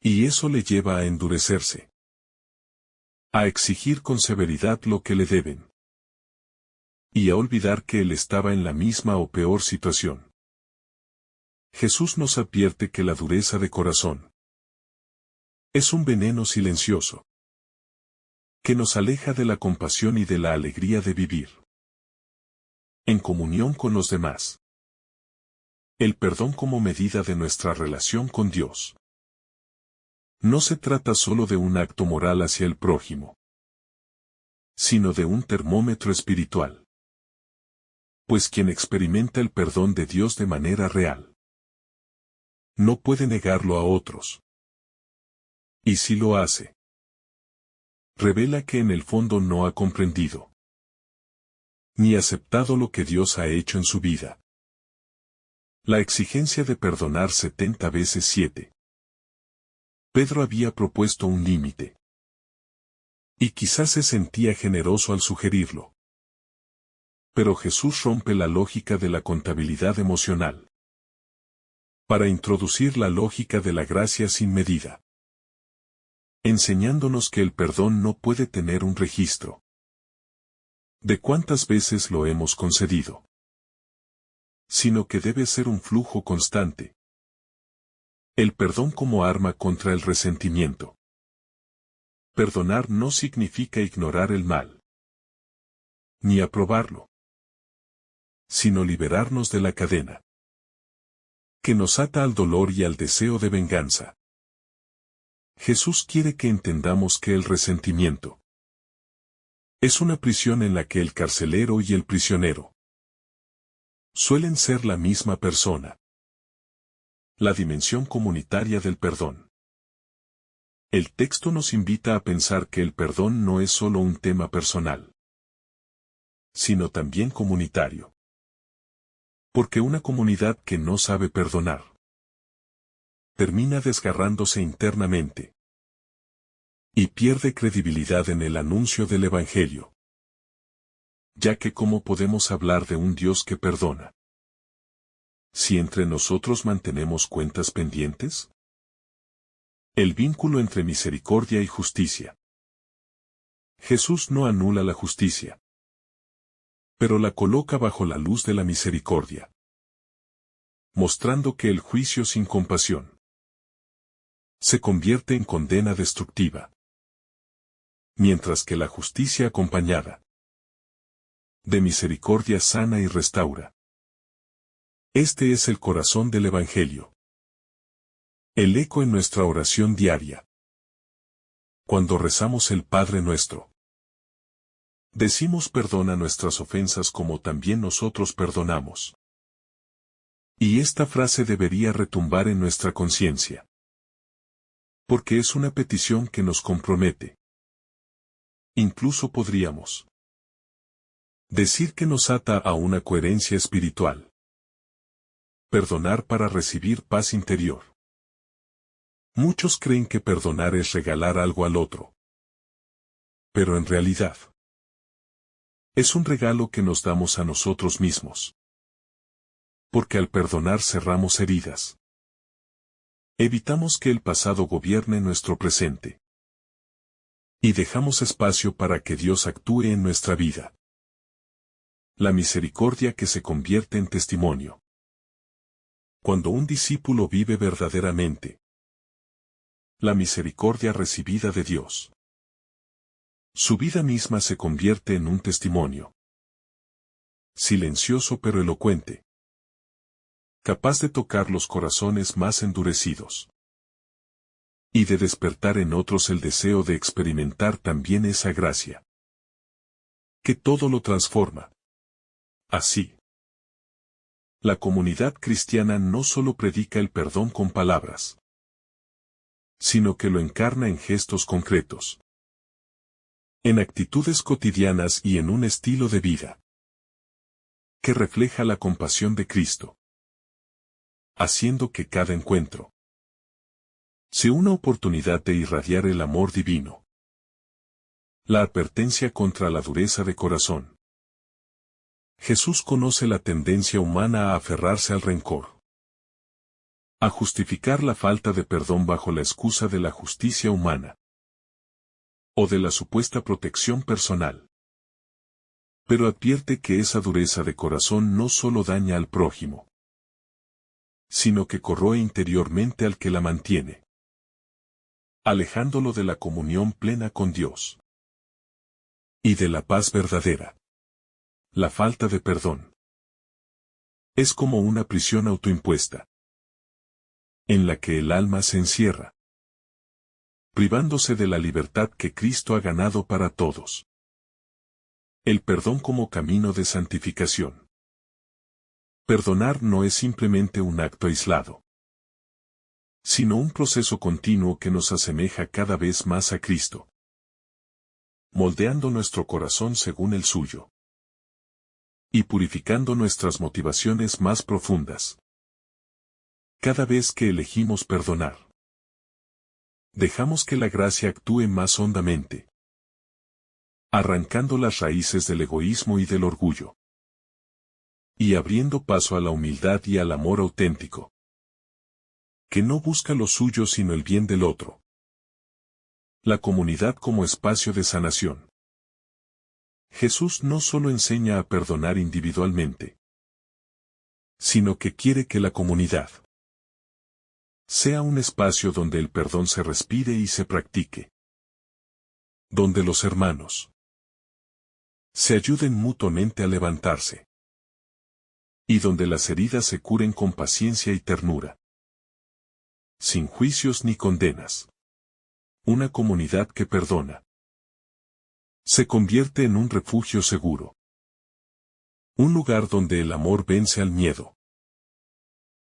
Y eso le lleva a endurecerse, a exigir con severidad lo que le deben, y a olvidar que él estaba en la misma o peor situación. Jesús nos advierte que la dureza de corazón es un veneno silencioso que nos aleja de la compasión y de la alegría de vivir en comunión con los demás. El perdón como medida de nuestra relación con Dios. No se trata solo de un acto moral hacia el prójimo, sino de un termómetro espiritual. Pues quien experimenta el perdón de Dios de manera real, no puede negarlo a otros. Y si lo hace, revela que en el fondo no ha comprendido ni aceptado lo que Dios ha hecho en su vida. La exigencia de perdonar 70 veces 7. Pedro había propuesto un límite. Y quizás se sentía generoso al sugerirlo. Pero Jesús rompe la lógica de la contabilidad emocional para introducir la lógica de la gracia sin medida, enseñándonos que el perdón no puede tener un registro de cuántas veces lo hemos concedido, sino que debe ser un flujo constante. El perdón como arma contra el resentimiento. Perdonar no significa ignorar el mal, ni aprobarlo, sino liberarnos de la cadena que nos ata al dolor y al deseo de venganza. Jesús quiere que entendamos que el resentimiento es una prisión en la que el carcelero y el prisionero suelen ser la misma persona. La dimensión comunitaria del perdón. El texto nos invita a pensar que el perdón no es solo un tema personal, sino también comunitario. Porque una comunidad que no sabe perdonar termina desgarrándose internamente y pierde credibilidad en el anuncio del Evangelio. Ya que ¿cómo podemos hablar de un Dios que perdona si entre nosotros mantenemos cuentas pendientes? El vínculo entre misericordia y justicia. Jesús no anula la justicia, pero la coloca bajo la luz de la misericordia, mostrando que el juicio sin compasión se convierte en condena destructiva, mientras que la justicia acompañada de misericordia sana y restaura. Este es el corazón del Evangelio. El eco en nuestra oración diaria. Cuando rezamos el Padre Nuestro, decimos perdona nuestras ofensas como también nosotros perdonamos. Y esta frase debería retumbar en nuestra conciencia, porque es una petición que nos compromete. Incluso podríamos decir que nos ata a una coherencia espiritual. Perdonar para recibir paz interior. Muchos creen que perdonar es regalar algo al otro. Pero en realidad, es un regalo que nos damos a nosotros mismos. Porque al perdonar cerramos heridas. Evitamos que el pasado gobierne nuestro presente. Y dejamos espacio para que Dios actúe en nuestra vida. La misericordia que se convierte en testimonio. Cuando un discípulo vive verdaderamente la misericordia recibida de Dios, su vida misma se convierte en un testimonio. Silencioso pero elocuente. Capaz de tocar los corazones más endurecidos. Y de despertar en otros el deseo de experimentar también esa gracia. Que todo lo transforma. Así, la comunidad cristiana no solo predica el perdón con palabras, sino que lo encarna en gestos concretos, en actitudes cotidianas y en un estilo de vida que refleja la compasión de Cristo, haciendo que cada encuentro sea una oportunidad de irradiar el amor divino. La advertencia contra la dureza de corazón. Jesús conoce la tendencia humana a aferrarse al rencor, a justificar la falta de perdón bajo la excusa de la justicia humana o de la supuesta protección personal. Pero advierte que esa dureza de corazón no solo daña al prójimo, sino que corroe interiormente al que la mantiene, alejándolo de la comunión plena con Dios y de la paz verdadera. La falta de perdón es como una prisión autoimpuesta, en la que el alma se encierra, privándose de la libertad que Cristo ha ganado para todos. El perdón como camino de santificación. Perdonar no es simplemente un acto aislado, sino un proceso continuo que nos asemeja cada vez más a Cristo, moldeando nuestro corazón según el suyo y purificando nuestras motivaciones más profundas. Cada vez que elegimos perdonar, dejamos que la gracia actúe más hondamente, arrancando las raíces del egoísmo y del orgullo, y abriendo paso a la humildad y al amor auténtico, que no busca lo suyo sino el bien del otro. La comunidad como espacio de sanación. Jesús no solo enseña a perdonar individualmente, sino que quiere que la comunidad sea un espacio donde el perdón se respire y se practique, donde los hermanos se ayuden mutuamente a levantarse, y donde las heridas se curen con paciencia y ternura, sin juicios ni condenas. Una comunidad que perdona se convierte en un refugio seguro. Un lugar donde el amor vence al miedo.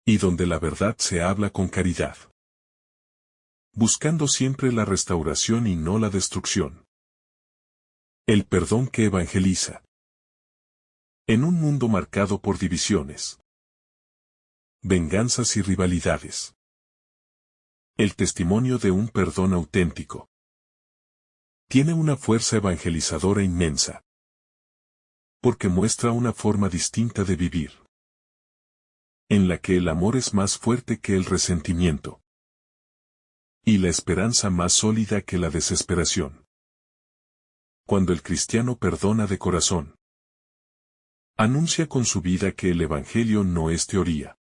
Y donde la verdad se habla con caridad. buscando siempre la restauración y no la destrucción. El perdón que evangeliza. En un mundo marcado por divisiones, venganzas y rivalidades, el testimonio de un perdón auténtico tiene una fuerza evangelizadora inmensa, porque muestra una forma distinta de vivir, en la que el amor es más fuerte que el resentimiento, y la esperanza más sólida que la desesperación. Cuando el cristiano perdona de corazón, anuncia con su vida que el Evangelio no es teoría,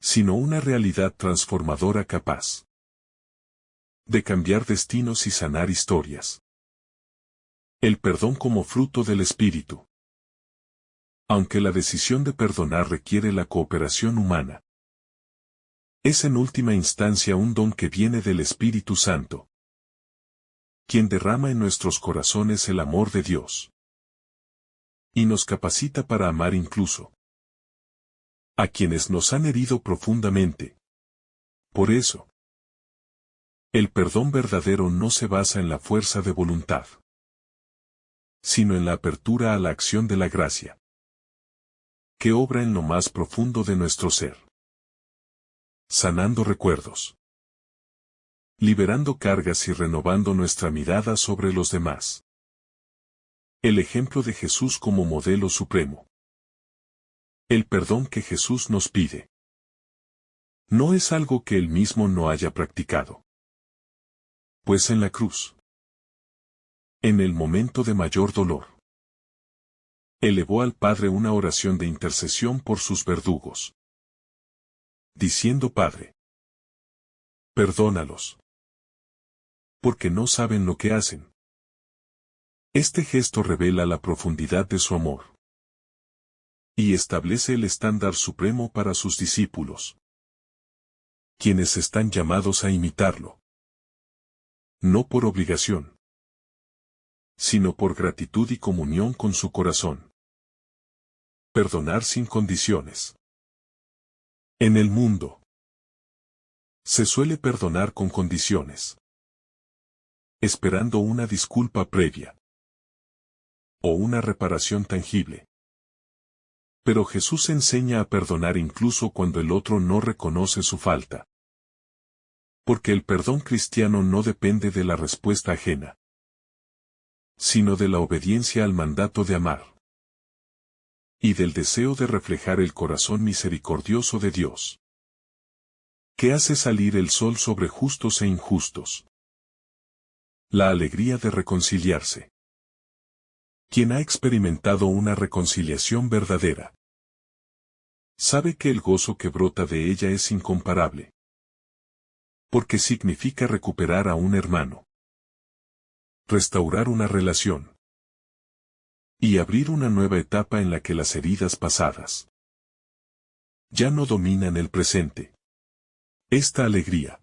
sino una realidad transformadora capaz de cambiar destinos y sanar historias. El perdón como fruto del Espíritu. Aunque la decisión de perdonar requiere la cooperación humana, es en última instancia un don que viene del Espíritu Santo, quien derrama en nuestros corazones el amor de Dios y nos capacita para amar incluso a quienes nos han herido profundamente. Por eso, el perdón verdadero no se basa en la fuerza de voluntad, sino en la apertura a la acción de la gracia, que obra en lo más profundo de nuestro ser, sanando recuerdos, liberando cargas y renovando nuestra mirada sobre los demás. El ejemplo de Jesús como modelo supremo. El perdón que Jesús nos pide no es algo que él mismo no haya practicado, pues en la cruz, en el momento de mayor dolor, elevó al Padre una oración de intercesión por sus verdugos, diciendo: Padre, perdónalos, porque no saben lo que hacen. Este gesto revela la profundidad de su amor y establece el estándar supremo para sus discípulos, quienes están llamados a imitarlo, no por obligación, sino por gratitud y comunión con su corazón. Perdonar sin condiciones. En el mundo, se suele perdonar con condiciones, esperando una disculpa previa o una reparación tangible. Pero Jesús enseña a perdonar incluso cuando el otro no reconoce su falta. Porque el perdón cristiano no depende de la respuesta ajena, sino de la obediencia al mandato de amar y del deseo de reflejar el corazón misericordioso de Dios, que hace salir el sol sobre justos e injustos. La alegría de reconciliarse. Quien ha experimentado una reconciliación verdadera, sabe que el gozo que brota de ella es incomparable, porque significa recuperar a un hermano, restaurar una relación y abrir una nueva etapa en la que las heridas pasadas ya no dominan el presente. Esta alegría,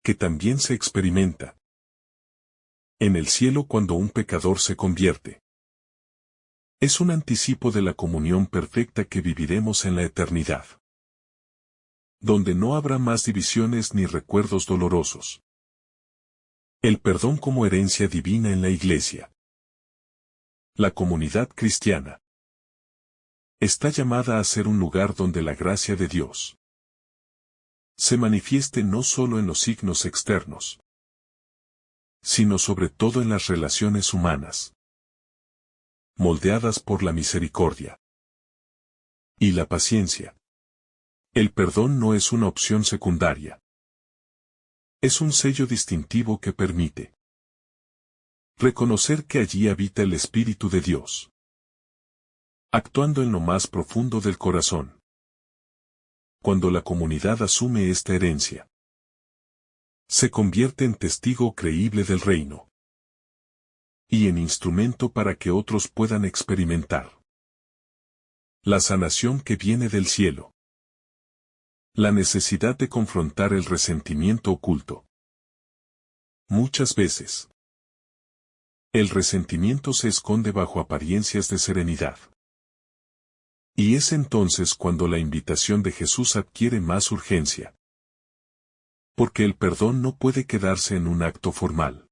que también se experimenta en el cielo cuando un pecador se convierte, es un anticipo de la comunión perfecta que viviremos en la eternidad, donde no habrá más divisiones ni recuerdos dolorosos. El perdón como herencia divina en la Iglesia. La comunidad cristiana está llamada a ser un lugar donde la gracia de Dios se manifieste no solo en los signos externos, sino sobre todo en las relaciones humanas, moldeadas por la misericordia y la paciencia. El perdón no es una opción secundaria. Es un sello distintivo que permite reconocer que allí habita el Espíritu de Dios, actuando en lo más profundo del corazón. Cuando la comunidad asume esta herencia, se convierte en testigo creíble del reino y en instrumento para que otros puedan experimentar la sanación que viene del cielo. La necesidad de confrontar el resentimiento oculto. Muchas veces, el resentimiento se esconde bajo apariencias de serenidad. Y es entonces cuando la invitación de Jesús adquiere más urgencia. Porque el perdón no puede quedarse en un acto formal,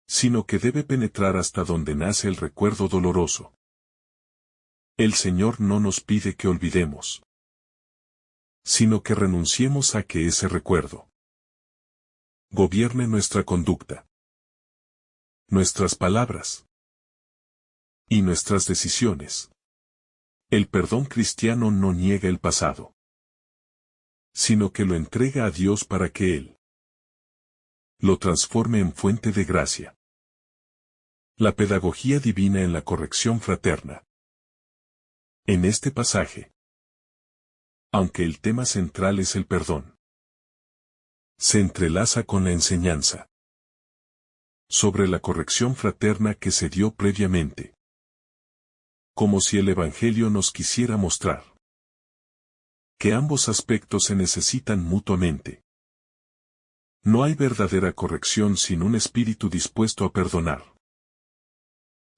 sino que debe penetrar hasta donde nace el recuerdo doloroso. El Señor no nos pide que olvidemos, sino que renunciemos a que ese recuerdo gobierne nuestra conducta, nuestras palabras y nuestras decisiones. El perdón cristiano no niega el pasado, sino que lo entrega a Dios para que Él lo transforme en fuente de gracia. La pedagogía divina en la corrección fraterna. En este pasaje, aunque el tema central es el perdón, se entrelaza con la enseñanza sobre la corrección fraterna que se dio previamente, como si el Evangelio nos quisiera mostrar que ambos aspectos se necesitan mutuamente. No hay verdadera corrección sin un espíritu dispuesto a perdonar.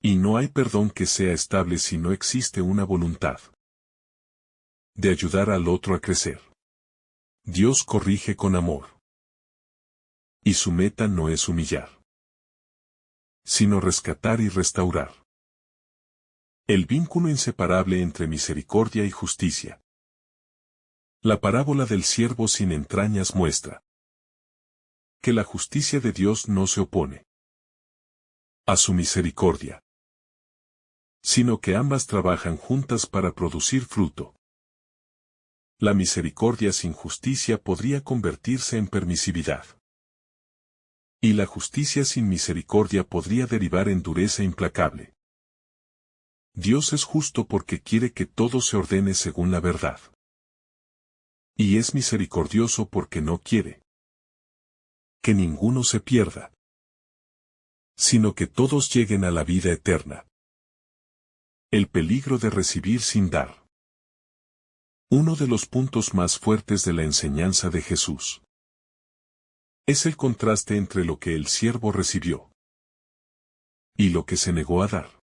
Y no hay perdón que sea estable si no existe una voluntad de ayudar al otro a crecer. Dios corrige con amor. Y su meta no es humillar, sino rescatar y restaurar. El vínculo inseparable entre misericordia y justicia. La parábola del siervo sin entrañas muestra que la justicia de Dios no se opone a su misericordia, sino que ambas trabajan juntas para producir fruto. La misericordia sin justicia podría convertirse en permisividad. Y la justicia sin misericordia podría derivar en dureza implacable. Dios es justo porque quiere que todo se ordene según la verdad. Y es misericordioso porque no quiere que ninguno se pierda, sino que todos lleguen a la vida eterna. El peligro de recibir sin dar. Uno de los puntos más fuertes de la enseñanza de Jesús es el contraste entre lo que el siervo recibió y lo que se negó a dar.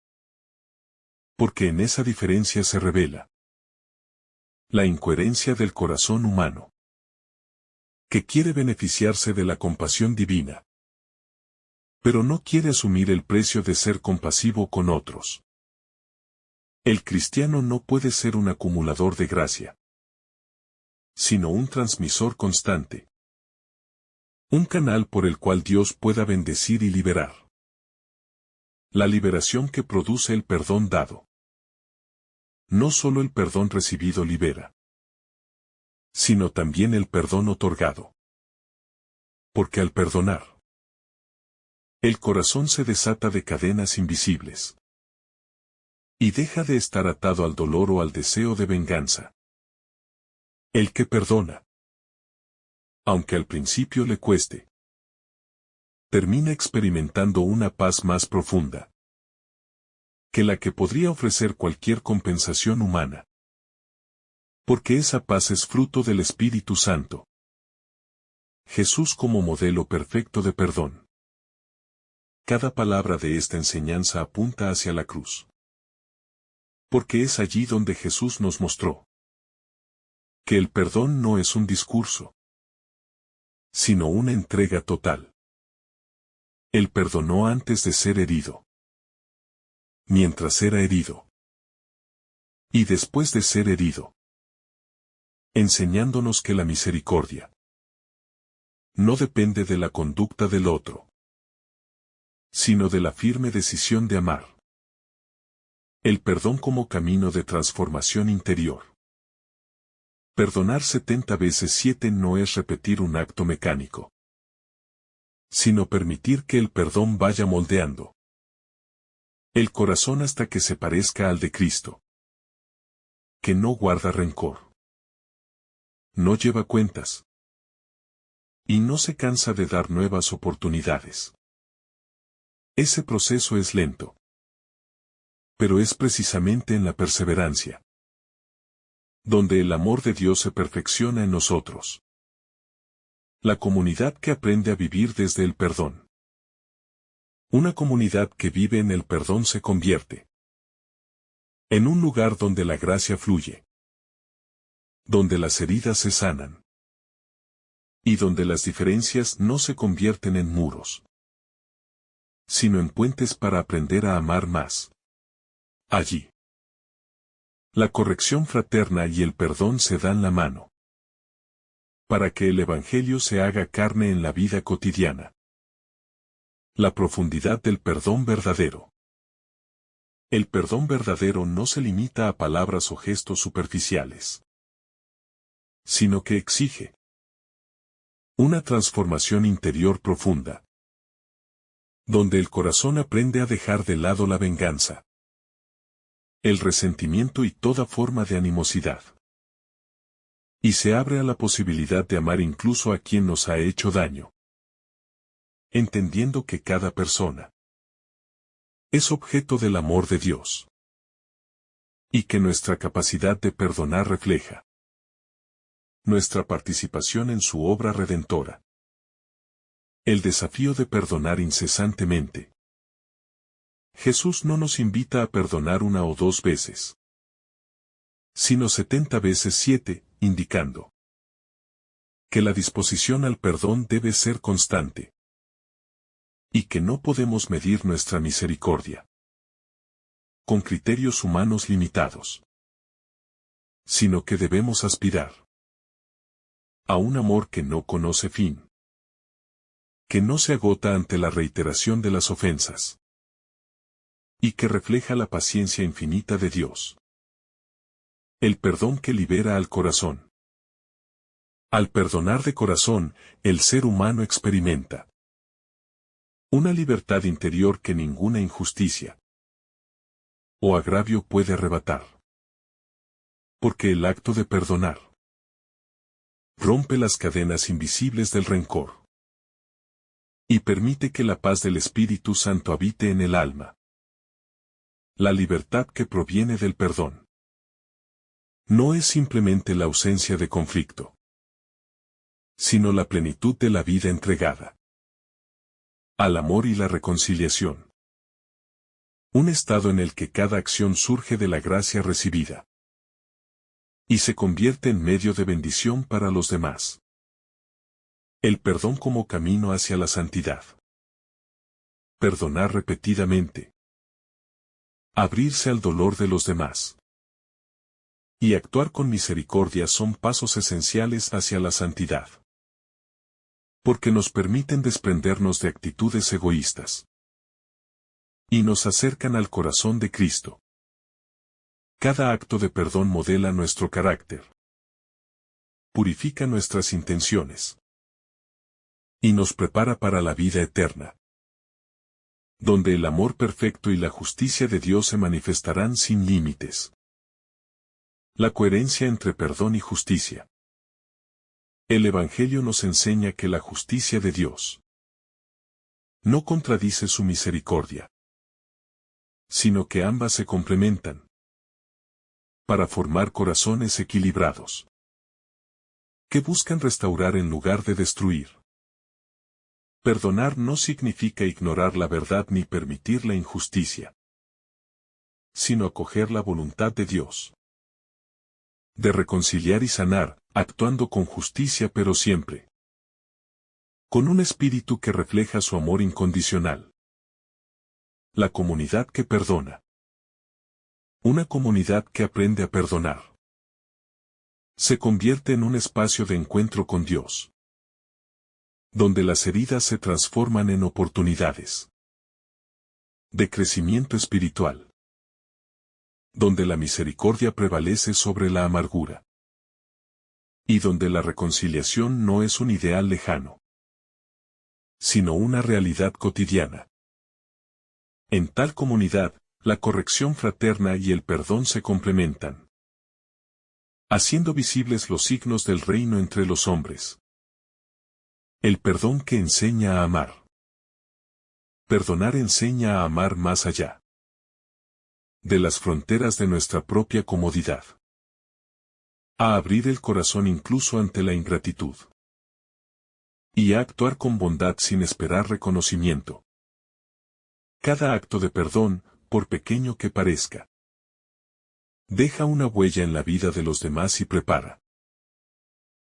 Porque en esa diferencia se revela la incoherencia del corazón humano, que quiere beneficiarse de la compasión divina, pero no quiere asumir el precio de ser compasivo con otros. El cristiano no puede ser un acumulador de gracia, sino un transmisor constante. Un canal por el cual Dios pueda bendecir y liberar. La liberación que produce el perdón dado. No solo el perdón recibido libera, sino también el perdón otorgado. Porque al perdonar, el corazón se desata de cadenas invisibles. Y deja de estar atado al dolor o al deseo de venganza. El que perdona, aunque al principio le cueste, termina experimentando una paz más profunda que la que podría ofrecer cualquier compensación humana. Porque esa paz es fruto del Espíritu Santo. Jesús como modelo perfecto de perdón. Cada palabra de esta enseñanza apunta hacia la cruz. Porque es allí donde Jesús nos mostró que el perdón no es un discurso, sino una entrega total. Él perdonó antes de ser herido, mientras era herido, y después de ser herido, enseñándonos que la misericordia no depende de la conducta del otro, sino de la firme decisión de amar. El perdón como camino de transformación interior. Perdonar 70 veces 7 no es repetir un acto mecánico, sino permitir que el perdón vaya moldeando el corazón hasta que se parezca al de Cristo, que no guarda rencor, no lleva cuentas, y no se cansa de dar nuevas oportunidades. Ese proceso es lento, pero es precisamente en la perseverancia donde el amor de Dios se perfecciona en nosotros. La comunidad que aprende a vivir desde el perdón. Una comunidad que vive en el perdón se convierte en un lugar donde la gracia fluye, donde las heridas se sanan, Y donde las diferencias no se convierten en muros, sino en puentes para aprender a amar más. Allí, la corrección fraterna y el perdón se dan la mano, para que el Evangelio se haga carne en la vida cotidiana. La profundidad del perdón verdadero. El perdón verdadero no se limita a palabras o gestos superficiales, sino que exige una transformación interior profunda, donde el corazón aprende a dejar de lado la venganza, el resentimiento y toda forma de animosidad, y se abre a la posibilidad de amar incluso a quien nos ha hecho daño, entendiendo que cada persona es objeto del amor de Dios, y que nuestra capacidad de perdonar refleja nuestra participación en su obra redentora. El desafío de perdonar incesantemente. Jesús no nos invita a perdonar una o dos veces, sino 70 veces 7, indicando que la disposición al perdón debe ser constante, y que no podemos medir nuestra misericordia con criterios humanos limitados, sino que debemos aspirar a un amor que no conoce fin, que no se agota ante la reiteración de las ofensas, y que refleja la paciencia infinita de Dios. El perdón que libera al corazón. Al perdonar de corazón, el ser humano experimenta una libertad interior que ninguna injusticia o agravio puede arrebatar. Porque el acto de perdonar rompe las cadenas invisibles del rencor y permite que la paz del Espíritu Santo habite en el alma. La libertad que proviene del perdón no es simplemente la ausencia de conflicto, sino la plenitud de la vida entregada al amor y la reconciliación. Un estado en el que cada acción surge de la gracia recibida y se convierte en medio de bendición para los demás. El perdón como camino hacia la santidad. Perdonar repetidamente. Abrirse al dolor de los demás. Y actuar con misericordia son pasos esenciales hacia la santidad. Porque nos permiten desprendernos de actitudes egoístas. Y nos acercan al corazón de Cristo. Cada acto de perdón modela nuestro carácter. Purifica nuestras intenciones. Y nos prepara para la vida eterna, donde el amor perfecto y la justicia de Dios se manifestarán sin límites. La coherencia entre perdón y justicia. El Evangelio nos enseña que la justicia de Dios no contradice su misericordia, sino que ambas se complementan para formar corazones equilibrados, que buscan restaurar en lugar de destruir. Perdonar no significa ignorar la verdad ni permitir la injusticia, sino acoger la voluntad de Dios de reconciliar y sanar, actuando con justicia pero siempre con un espíritu que refleja su amor incondicional. La comunidad que perdona. Una comunidad que aprende a perdonar se convierte en un espacio de encuentro con Dios, donde las heridas se transforman en oportunidades de crecimiento espiritual, donde la misericordia prevalece sobre la amargura, y donde la reconciliación no es un ideal lejano, sino una realidad cotidiana. En tal comunidad, la corrección fraterna y el perdón se complementan, haciendo visibles los signos del reino entre los hombres. El perdón que enseña a amar. Perdonar enseña a amar más allá de las fronteras de nuestra propia comodidad. A abrir el corazón incluso ante la ingratitud. Y a actuar con bondad sin esperar reconocimiento. Cada acto de perdón, por pequeño que parezca, deja una huella en la vida de los demás y prepara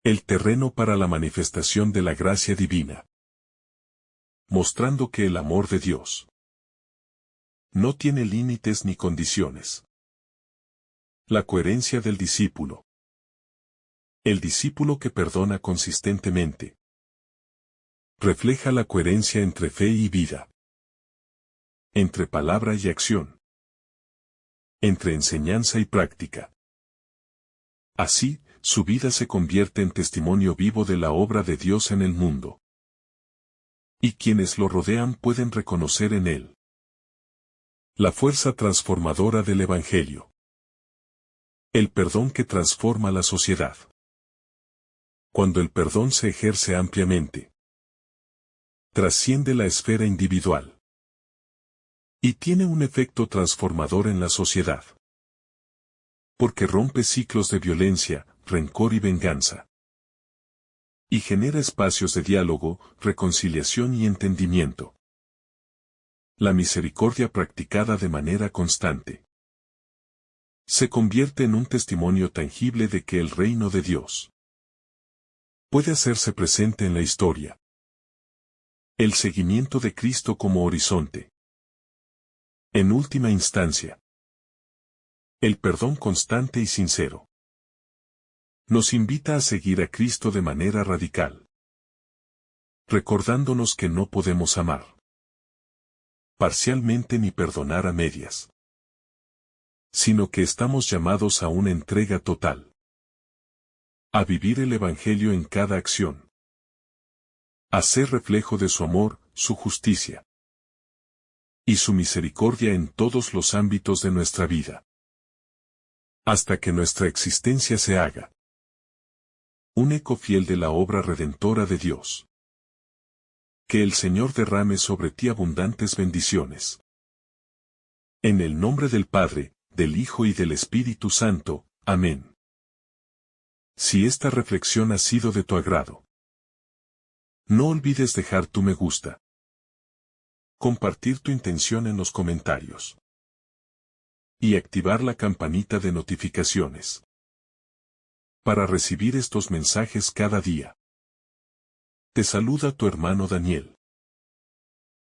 El terreno para la manifestación de la gracia divina. Mostrando que el amor de Dios no tiene límites ni condiciones. La coherencia del discípulo. El discípulo que perdona consistentemente refleja la coherencia entre fe y vida, entre palabra y acción, entre enseñanza y práctica. Así, su vida se convierte en testimonio vivo de la obra de Dios en el mundo. Y quienes lo rodean pueden reconocer en él la fuerza transformadora del Evangelio. El perdón que transforma la sociedad. Cuando el perdón se ejerce ampliamente, trasciende la esfera individual y tiene un efecto transformador en la sociedad. Porque rompe ciclos de violencia, rencor y venganza. Y genera espacios de diálogo, reconciliación y entendimiento. La misericordia practicada de manera constante se convierte en un testimonio tangible de que el reino de Dios puede hacerse presente en la historia. El seguimiento de Cristo como horizonte. En última instancia, el perdón constante y sincero nos invita a seguir a Cristo de manera radical, recordándonos que no podemos amar parcialmente ni perdonar a medias, sino que estamos llamados a una entrega total, a vivir el Evangelio en cada acción, a ser reflejo de su amor, su justicia y su misericordia en todos los ámbitos de nuestra vida, hasta que nuestra existencia se haga un eco fiel de la obra redentora de Dios. Que el Señor derrame sobre ti abundantes bendiciones. En el nombre del Padre, del Hijo y del Espíritu Santo. Amén. Si esta reflexión ha sido de tu agrado, no olvides dejar tu me gusta, compartir tu intención en los comentarios y activar la campanita de notificaciones para recibir estos mensajes cada día. Te saluda tu hermano Daniel,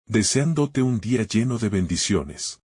deseándote un día lleno de bendiciones.